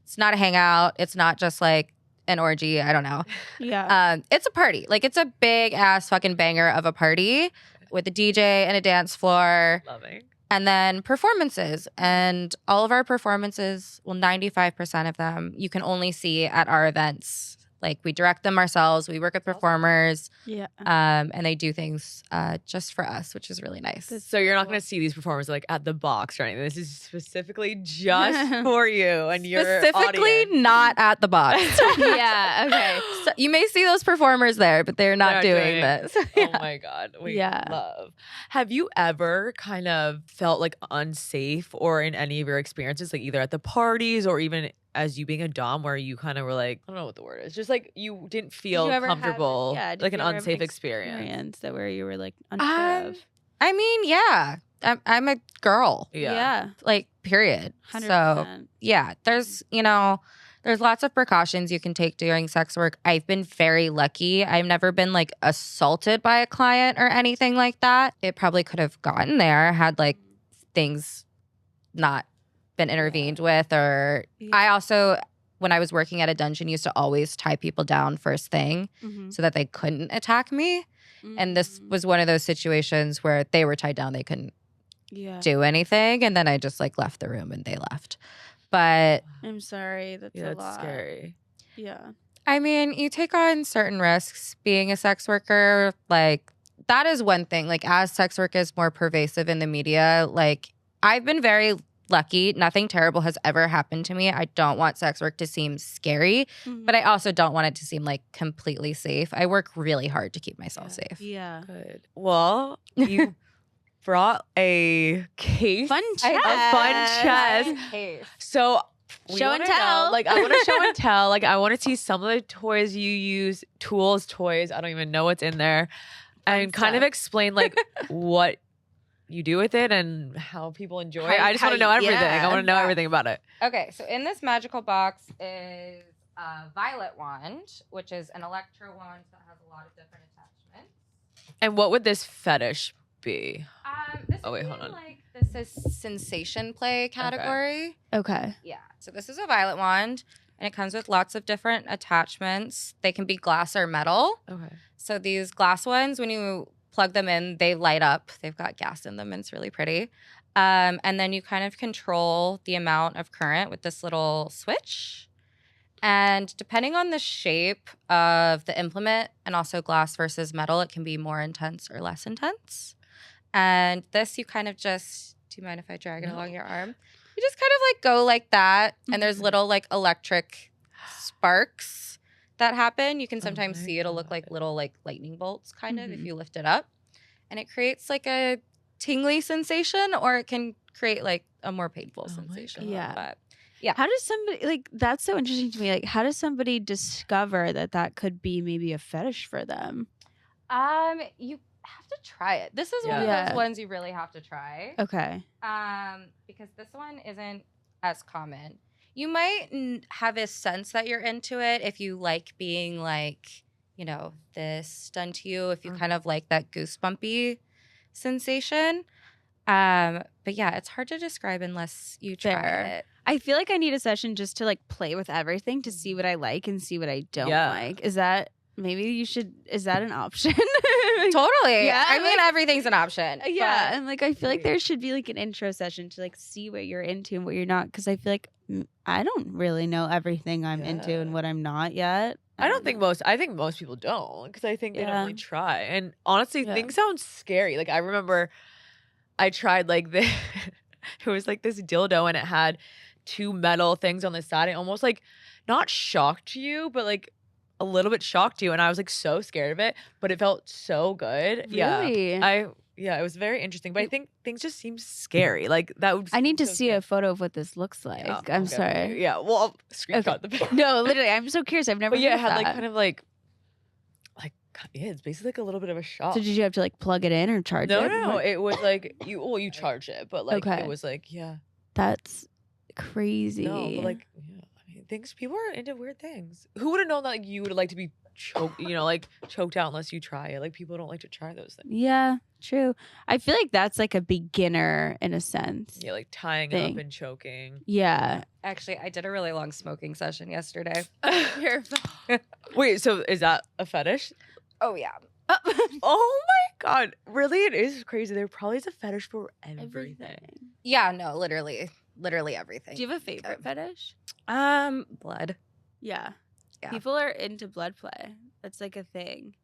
It's not a hangout. It's not just like an orgy. I don't know. Yeah. It's a party. Like it's a big ass fucking banger of a party with a DJ and a dance floor. Loving. And then performances. And all of our performances, well, 95% of them, you can only see at our events. Like we direct them ourselves. We work with performers. Yeah. And they do things just for us, which is really nice. So you're not going to see these performers like at the box or anything. This is specifically just for you and your Specifically audience. not at the box. Yeah. Okay. So you may see those performers there, but they're not doing this. Oh my God. We love. Have you ever kind of felt like unsafe or in any of your experiences, like either at the parties or even as you being a dom, where you kind of were like, I don't know what the word is, just like you didn't feel Did you ever comfortable, did like you an ever have unsafe experience? that where you were like unsure of? I mean, yeah. I'm a girl. Yeah. Like, period. 100%. So, yeah, there's lots of precautions you can take during sex work. I've been very lucky. I've never been like assaulted by a client or anything like that. It probably could have gotten there had like things not been intervened with. Or I also, when I was working at a dungeon, used to always tie people down first thing so that they couldn't attack me. And this was one of those situations where they were tied down, they couldn't do anything, and then I just like left the room and they left. But I'm sorry, that's a lot. Scary. Yeah. I mean, you take on certain risks being a sex worker. Like, that is one thing. Like, as sex work is more pervasive in the media, like, I've been very lucky. Nothing terrible has ever happened to me. I don't want sex work to seem scary, but I also don't want it to seem like completely safe. I work really hard to keep myself safe. Yeah. Good. Well, you brought a case. Fun chest. A fun chest. So show and tell. Like, I want to show and tell. Like, I want to see some of the toys you use, toys. I don't even know what's in there. And kind of explain like what you do with it and how people enjoy it. I just want to know everything. I want to know everything about it. Okay, so in this magical box is a violet wand, which is an electro wand that has a lot of different attachments. And what would this fetish be? This hold is on. like this is sensation play category. Okay. Yeah. So this is a violet wand, and it comes with lots of different attachments. They can be glass or metal. Okay. So these glass ones, when you plug them in, they light up. They've got gas in them, and it's really pretty. And then you kind of control the amount of current with this little switch. And depending on the shape of the implement, and also glass versus metal, it can be more intense or less intense. And this, you kind of just, do you mind if I drag it along your arm? You just kind of like go like that. And there's little like electric sparks that happen. You can sometimes see it'll look like little like lightning bolts kind of if you lift it up. And it creates like a tingly sensation, or it can create like a more painful sensation. Yeah. But yeah. How does somebody, like, that's so interesting to me. Like, how does somebody discover that that could be maybe a fetish for them? You have to try it. This is one of those ones you really have to try. Okay. Because this one isn't as common. You might have a sense that you're into it if you like being like, you know, this done to you, if you kind of like that goosebumpy sensation. But yeah, it's hard to describe unless you try it. I feel like I need a session just to like play with everything to see what I like and see what I don't like. Is that maybe you should? Is that an option? Totally. Yeah, I mean, everything's an option. Yeah, and like I feel like there should be like an intro session to like see what you're into and what you're not, because I feel like I don't really know everything I'm into and what I'm not yet. I think most people don't, because I think they don't really try. And honestly, things sound scary. Like, I remember I tried like this. It was like this dildo, and it had two metal things on the side. It almost like not shocked you, but like a little bit shocked you. And I was like so scared of it, but it felt so good. Really? Yeah, it was very interesting. But I think things just seem scary. Like, that would. I need to see a photo of what this looks like. Yeah, I'm sorry. Yeah, well, I'll screenshot the picture. No, literally, I'm so curious. I've never. But yeah, it heard had that. like kind of like it's basically like a little bit of a shock. So did you have to like plug it in or charge it? No. It was like you charge it, but like it was like That's crazy. No, but like I mean, people are into weird things. Who would have known that like you would like to be choked, like choked out unless you try it? Like, people don't like to try those things. Yeah, true. I feel like that's like a beginner in a sense. Yeah, like tying up and choking. Yeah. Actually, I did a really long smoking session yesterday. Wait, so is that a fetish? Oh, yeah. Oh my God. Really? It is crazy. There probably is a fetish for everything. Yeah, no, literally everything. Do you have a favorite fetish? Blood. Yeah. Yeah. People are into blood play. That's like a thing.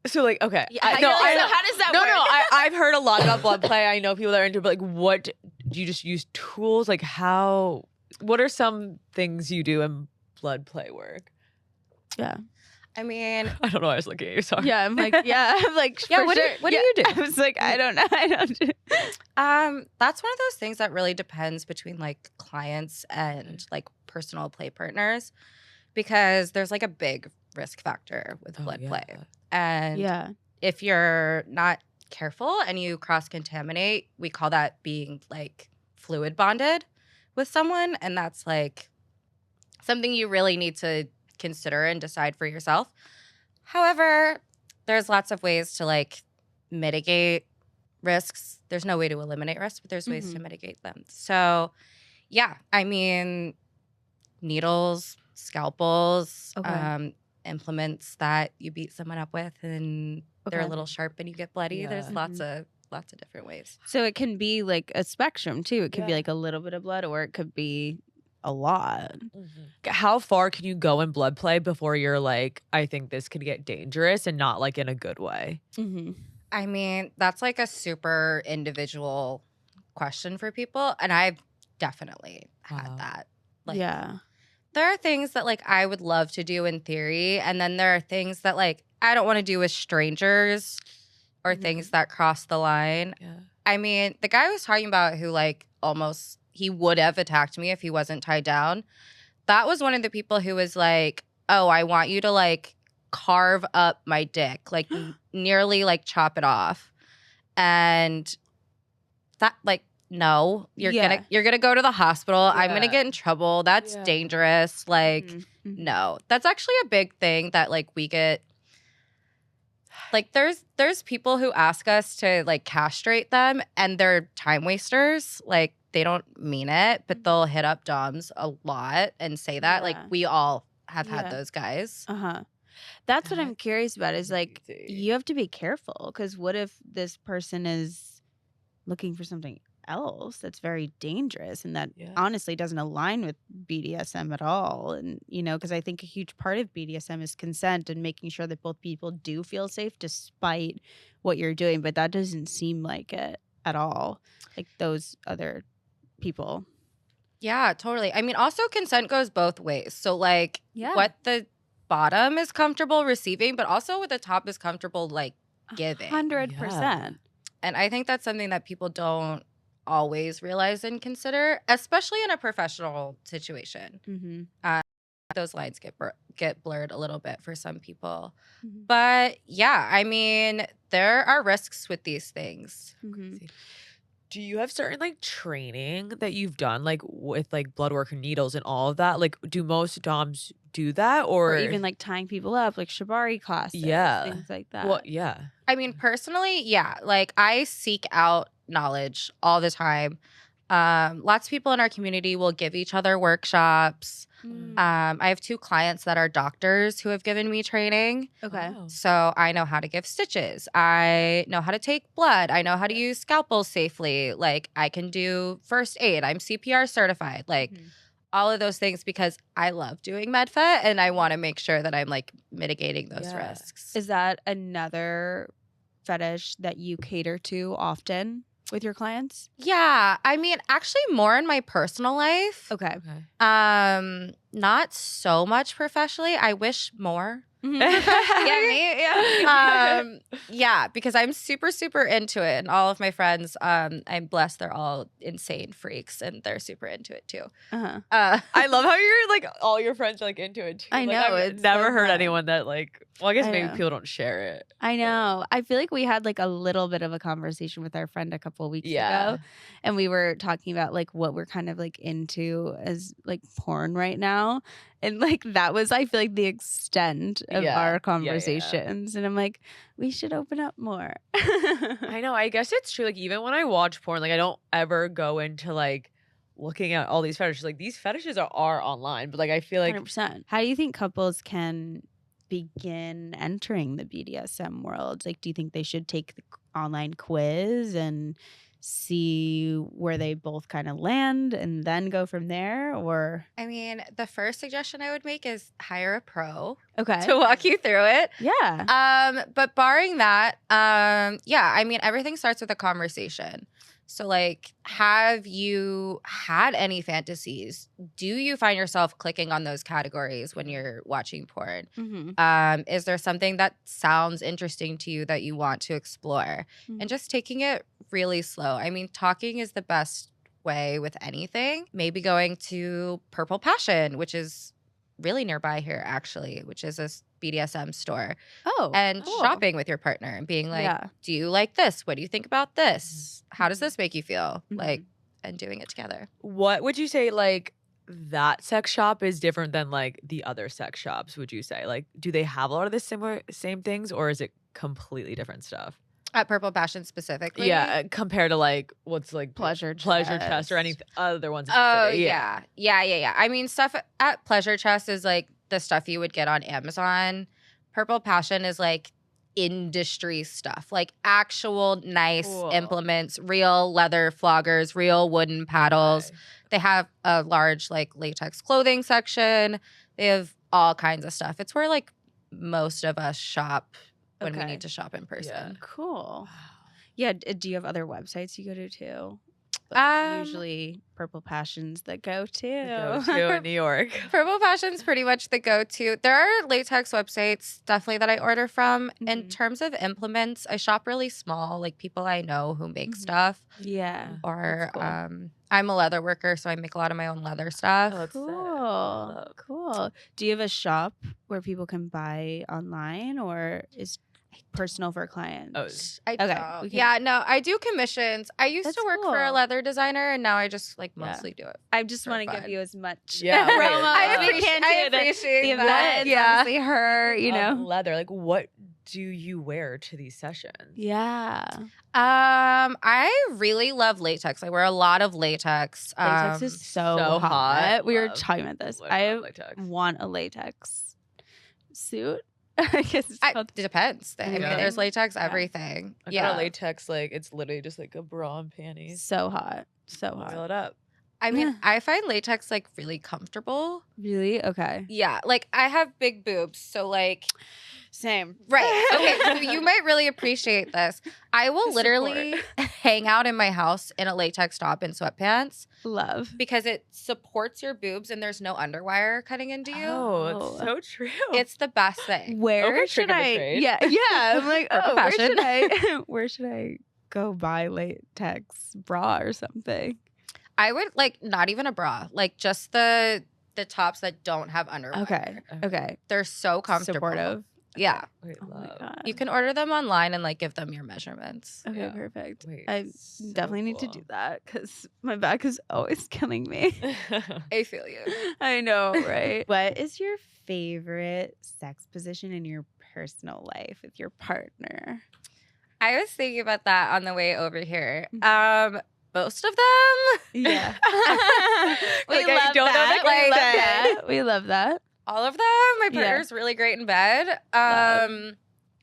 So like, okay. Yeah, how does that work? No, I've heard a lot about blood play. I know people that are into it, but like, what do you just use tools? Like, what are some things you do in blood play work? Yeah. I mean, I don't know. I was looking at you. Sorry. Yeah, I'm like, what do you do? I was like, I don't know. I don't do. That's one of those things that really depends between like clients and like personal play partners, because there's like a big risk factor with blood play. And if you're not careful and you cross-contaminate, we call that being like fluid bonded with someone. And that's like something you really need to consider and decide for yourself. However, there's lots of ways to like mitigate risks. There's no way to eliminate risks, but there's ways to mitigate them. So yeah, I mean, needles, scalpels, implements that you beat someone up with and they're a little sharp and you get bloody. Yeah. There's lots of different ways. So it can be like a spectrum too. It could be like a little bit of blood or it could be a lot. How far can you go in blood play before you're like, I think this could get dangerous and not like in a good way? I mean, that's like a super individual question for people. And I've definitely had that. Like, there are things that like I would love to do in theory. And then there are things that like I don't want to do with strangers or things that cross the line. I mean, the guy I was talking about who like almost he would have attacked me if he wasn't tied down. That was one of the people who was like, oh, I want you to like carve up my dick, like nearly like chop it off. And that like, no, you're gonna go to the hospital. I'm gonna get in trouble. That's dangerous. Like, no. That's actually a big thing that like we get. Like there's people who ask us to like castrate them and they're time wasters. Like they don't mean it, but they'll hit up DOMs a lot and say that. Like we all have had those guys. That's what I'm curious about is like you have to be careful because what if this person is looking for something else that's very dangerous and that honestly doesn't align with BDSM at all. And, you know, because I think a huge part of BDSM is consent and making sure that both people do feel safe despite what you're doing. But that doesn't seem like it at all, like those other people. Yeah, totally. I mean, also consent goes both ways. So like what the bottom is comfortable receiving, but also what the top is comfortable like giving. 100%. And I think that's something that people don't always realize and consider, especially in a professional situation. Those lines get blurred a little bit for some people. But yeah, I mean, there are risks with these things. Do you have certain like training that you've done like with like blood work and needles and all of that? Like do most DOMs do that or even like tying people up like shibari classes, things like that? Well, I mean, personally, like I seek out knowledge all the time. Lots of people in our community will give each other workshops. I have 2 clients that are doctors who have given me training. So I know how to give stitches. I know how to take blood. I know how to use scalpels safely. Like I can do first aid. I'm CPR certified. Like all of those things because I love doing MedFet and I want to make sure that I'm like mitigating those risks. Is that another fetish that you cater to often with your clients? Yeah, I mean, actually more in my personal life. Not so much professionally. I wish more. Because I'm super, super into it. And all of my friends, I'm blessed, they're all insane freaks and they're super into it too. I love how you're like, all your friends are like into it too. I know. I've never heard anyone that like, well, I guess maybe people don't share it. I know. I feel like we had like a little bit of a conversation with our friend a couple of weeks ago. And we were talking about like what we're kind of like into as like porn right now. And like that was, I feel like, the extent of our conversations. And I'm like, we should open up more. I know. I guess it's true. Like even when I watch porn, like I don't ever go into like looking at all these fetishes. Like these fetishes are online, but like I feel like 100%. How do you think couples can begin entering the BDSM world? Like, do you think they should take the online quiz and see where they both kind of land and then go from there? Or I mean, the first suggestion I would make is hire a pro to walk you through it. But barring that, I mean, everything starts with a conversation. So like, have you had any fantasies? Do you find yourself clicking on those categories when you're watching porn? Is there something that sounds interesting to you that you want to explore? And just taking it really slow. I mean, talking is the best way with anything. Maybe going to Purple Passion, which is really nearby here, actually, which is a BDSM store. Oh, and cool. shopping with your partner and being like, do you like this? What do you think about this? How does this make you feel? Like, and doing it together. What would you say, like, that sex shop is different than like the other sex shops, would you say? Like, do they have a lot of the same things, or is it completely different stuff? At Purple Passion specifically? Yeah, compared to like what's like Pleasure Chest or any other ones. Oh, yeah. I mean, stuff at Pleasure Chest is like the stuff you would get on Amazon. Purple Passion is like industry stuff, like actual nice implements, real leather floggers, real wooden paddles. Okay. They have a large like latex clothing section. They have all kinds of stuff. It's where like most of us shop when we need to shop in person. Yeah. Cool. Yeah. Do you have other websites you go to too? Usually Purple Passion's the go-to. In New York. Purple Passion's pretty much the go-to. There are latex websites definitely that I order from. In terms of implements, I shop really small, like people I know who make stuff. Yeah. Or cool. I'm a leather worker, so I make a lot of my own leather stuff. Oh, cool. Do you have a shop where people can buy online, or is personal for clients? I don't. Yeah, no, I do commissions. I used to work for a leather designer, and now I just like mostly do it. I just want to give you as much promo. I appreciate the that. event. Yeah, obviously her, you know, leather. Like, what do you wear to these sessions? Yeah. I really love latex. I wear a lot of latex. Latex is so hot. We were talking about this. I want a latex suit. I guess it depends. I mean, there's latex everything. I got a latex, like it's literally just like a bra and panties. So hot. So hot. Fill it up. I mean, I find latex like really comfortable. Really? Okay. Yeah. Like I have big boobs, so like same. Right. Okay. So you might really appreciate this. I will literally hang out in my house in a latex top and sweatpants. Love. Because it supports your boobs and there's no underwire cutting into you. Oh, it's so true. It's the best thing. Where should I? Yeah. I'm like, where should I go buy latex bra or something? I would like not even a bra, like just the tops that don't have underwire. Okay. They're so comfortable. Supportive. Yeah. Oh my God. You can order them online and like give them your measurements. Okay, perfect. I definitely need to do that because my back is always killing me. I feel you. I know, right? What is your favorite sex position in your personal life with your partner? I was thinking about that on the way over here. Most of them. Yeah. We love that. We love that. All of them. My partner's really great in bed. I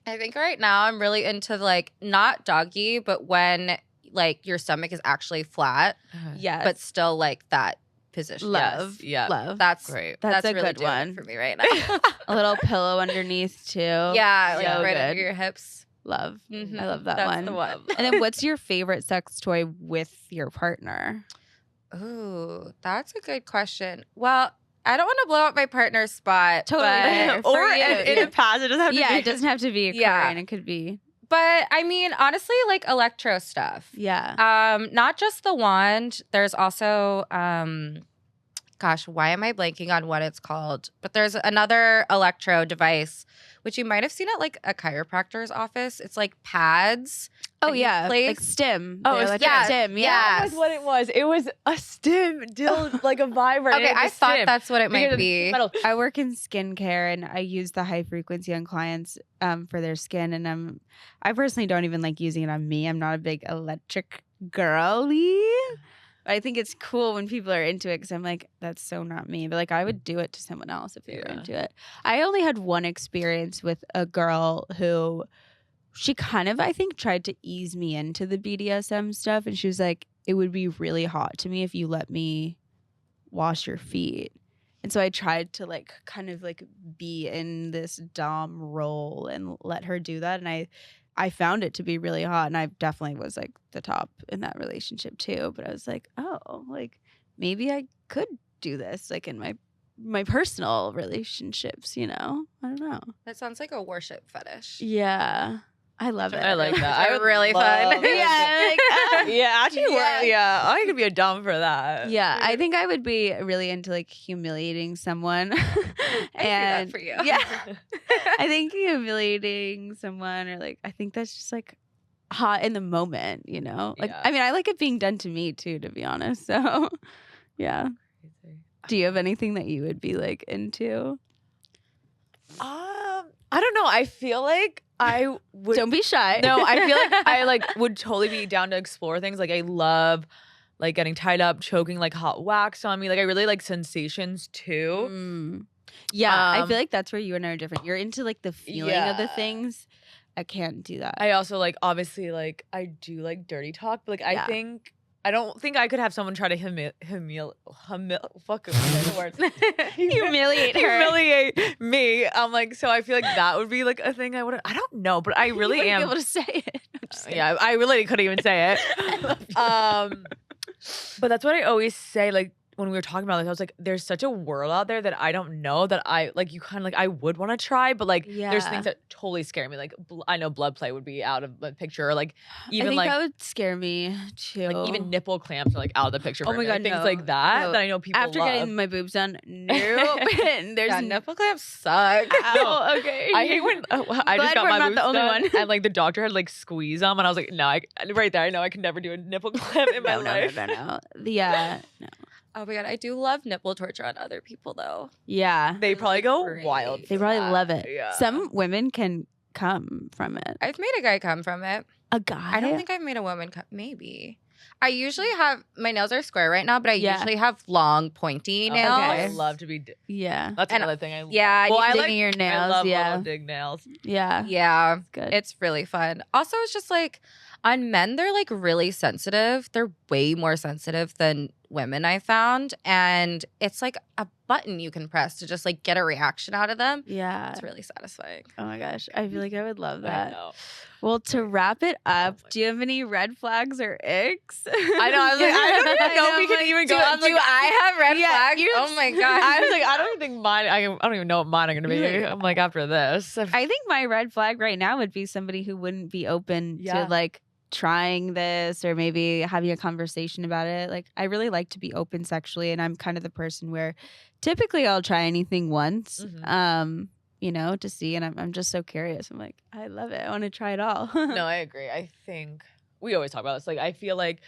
think right now I'm really into like not doggy, but when like your stomach is actually flat. Yes. But still like that position. Love. Yes. Yeah. Love. That's great. That's a really good one for me right now. A little pillow underneath too. Yeah, like right under your hips. Love. Mm-hmm. I love that That's one. The one. And then what's your favorite sex toy with your partner? Ooh, that's a good question. Well, I don't want to blow up my partner's spot. Totally. But, or in a positive. It doesn't have to be. It doesn't have to be a Korean. It could be. But I mean, honestly, like electro stuff. Yeah. Not just the wand. There's also gosh, why am I blanking on what it's called? But there's another electro device, which you might have seen at like a chiropractor's office. It's like pads. Oh, yeah. Like stim. Oh, stim. Yeah. That's what it was. It was a stim, like a vibrator. Okay, I thought that's what it might be. I work in skincare and I use the high frequency on clients for their skin. And I personally don't even like using it on me. I'm not a big electric girly. I think it's cool when people are into it because I'm like, that's so not me. But like, I would do it to someone else if they were into it. I only had one experience with a girl who she kind of, I think, tried to ease me into the BDSM stuff. And she was like, it would be really hot to me if you let me wash your feet. And so I tried to like kind of like be in this dom role and let her do that. And I found it to be really hot, and I definitely was like the top in that relationship too. But I was like, oh, like maybe I could do this like in my personal relationships, you know? I don't know. That sounds like a worship fetish. Yeah. I love it. I like that. I really fun. Yeah, like, Yeah, actually, I could be a dom for that. Yeah, I think I would be really into like humiliating someone. I see that for you. Yeah, I think humiliating someone, or like, I think that's just like hot in the moment, you know? Like, I mean, I like it being done to me too, to be honest. So, yeah. Do you have anything that you would be like into? I don't know. I feel like I would. Don't be shy. No, I feel like I like would totally be down to explore things. Like I love like getting tied up, choking like hot wax on me. Like I really like sensations too. Yeah, I feel like that's where you and I are different. You're into like the feeling of the things. I can't do that. I also like obviously like I do like dirty talk, but like I don't think I could have someone try to humiliate me. I'm like, so I feel like that would be like a thing I wouldn't. I don't know, but I really am be able to say it. Yeah, I really couldn't even say it. But that's what I always say. Like when we were talking about this, I was like, there's such a world out there that I don't know that I like. You kind of like I would want to try, but like there's things that totally scare me. Like I know blood play would be out of the picture, or like even I think like that would scare me too. Like even nipple clamps are like out of the picture. Oh my god, like, things like that that I know people after love. getting my boobs done. Nope, there's nipple clamps suck. Oh, okay. I hate when I just got my boobs done, and like the doctor had like squeeze them, and I was like, no, right there, I know I can never do a nipple clamp in my life. No. Yeah, no. Oh my god, I do love nipple torture on other people though. Yeah, they probably go wild. They probably love it. Yeah. Some women can come from it. I've made a guy come from it. A guy? I don't think I've made a woman come. Maybe. I usually have my nails are square right now, but I usually have long, pointy nails. Okay. I love to be. That's another thing I love. Yeah, well, I like your nails. I love little dig nails. Yeah, good. It's really fun. Also, it's just like on men, they're like really sensitive. They're way more sensitive than women, I found, and it's like a button you can press to just like get a reaction out of them. Yeah, it's really satisfying. Oh my gosh, I feel like I would love that. I know. Well, to wrap it up, do you have any red flags or icks? I know. I was like, I don't even know if we can even go. Do I have red flags? Oh my god! I was like, I don't even think mine. I don't even know what mine are gonna be. I'm like, after this, I think my red flag right now would be somebody who wouldn't be open to like trying this or maybe having a conversation about it. Like, I really like to be open sexually, and I'm kind of the person where typically I'll try anything once. You know, to see, and I'm just so curious. I'm like, I love it. I want to try it all. No, I agree. I think we always talk about this. Like, I feel like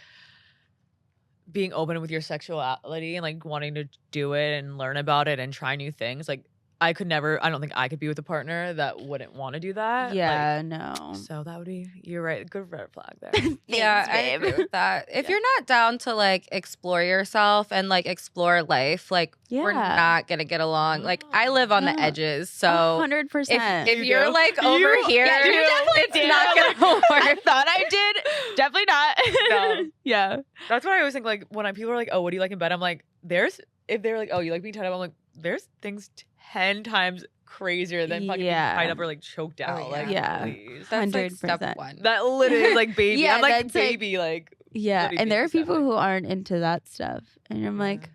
being open with your sexuality and like wanting to do it and learn about it and try new things. Like, I don't think I could be with a partner that wouldn't want to do that. Yeah, like, no. So that would be, you're right, good red flag there. Yeah, I agree with that. If you're not down to like explore yourself and like explore life, like we're not gonna get along. Like I live on the edges, so 100%. If you're like over here, it's not gonna work. I thought I did. Definitely not. No. Yeah. That's what I always think. Like when people are like, "Oh, what do you like in bed?" I'm like, if they're like, "Oh, you like being tied up," I'm like, there's things 10 times crazier than fucking being tied up or like choked out. Oh, Like, please. That's like step one. That literally is like baby. Yeah, I'm like that's baby, like and there are people who aren't into that stuff, and I'm like,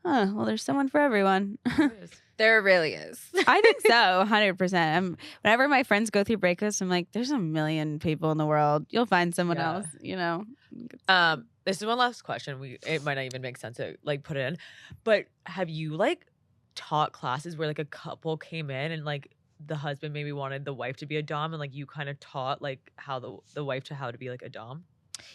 huh, well, there's someone for everyone. There really is. I think so, 100%. Whenever my friends go through breakups, I'm like, there's a million people in the world. You'll find someone else, you know. This is one last question. It might not even make sense to like put it in, but have you like taught classes where like a couple came in and like the husband maybe wanted the wife to be a dom and like you kind of taught like how the wife to how to be like a dom?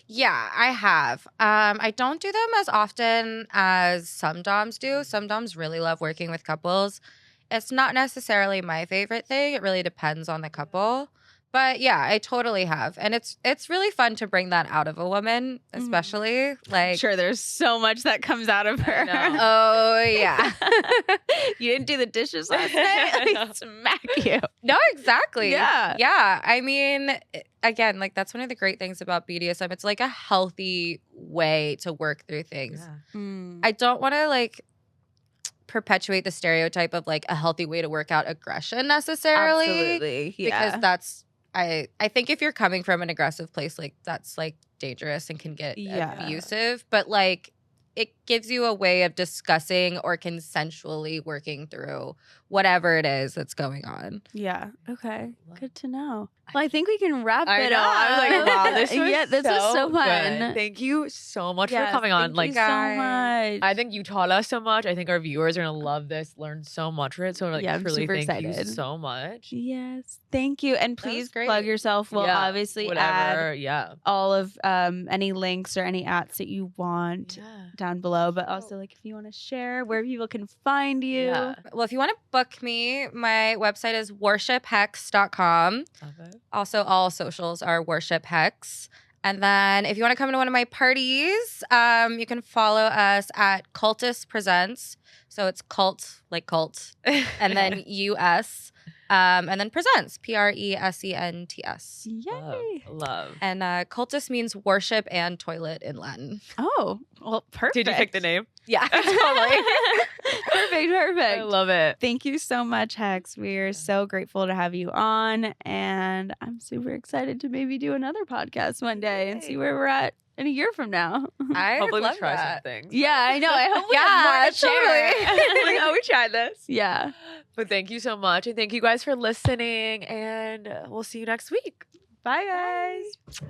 Yeah, I have. I don't do them as often as some doms do. Some doms really love working with couples. It's not necessarily my favorite thing. It really depends on the couple. But yeah, I totally have. And it's really fun to bring that out of a woman, especially. Like, sure, there's so much that comes out of her. Oh, yeah. You didn't do the dishes last night? Let me smack you. No, exactly. Yeah. Yeah. I mean, again, like that's one of the great things about BDSM. It's like a healthy way to work through things. Yeah. I don't want to like perpetuate the stereotype of like a healthy way to work out aggression necessarily. Absolutely. Yeah. Because that's I think if you're coming from an aggressive place, like that's like dangerous and can get abusive. But like it gives you a way of discussing or consensually working through whatever it is that's going on. Yeah. Okay. Good to know. Well, I think we can wrap it up. I was like, wow, this was this was so fun. Good. Thank you so much for coming on. Thank you so much. I think you taught us so much. I think our viewers are gonna love this, learn so much for it. So like, I'm truly super thank you excited. so much. Yes. Thank you. And please plug yourself. We'll obviously whatever, add all of any links or any ats that you want down below. But also, like, if you want to share where people can find you. Yeah. Well, if you want to book me, my website is worshiphex.com. Also, all socials are worship hex. And then if you want to come to one of my parties, you can follow us at Cultist Presents. So it's cult, like cult, and then US, and then presents, Presents. Yay. Love. And cultist means worship and toilet in Latin. Oh, well, perfect. Did you pick the name? Yeah, totally. Perfect. I love it. Thank you so much, Hex. We're so grateful to have you on. And I'm super excited to maybe do another podcast one day and see where we're at in a year from now. I hopefully love we try that. some things. Yeah, I know. I hope we have more to share. Like, oh, we tried this. Yeah. But thank you so much. And thank you guys for listening. And we'll see you next week. Bye, guys.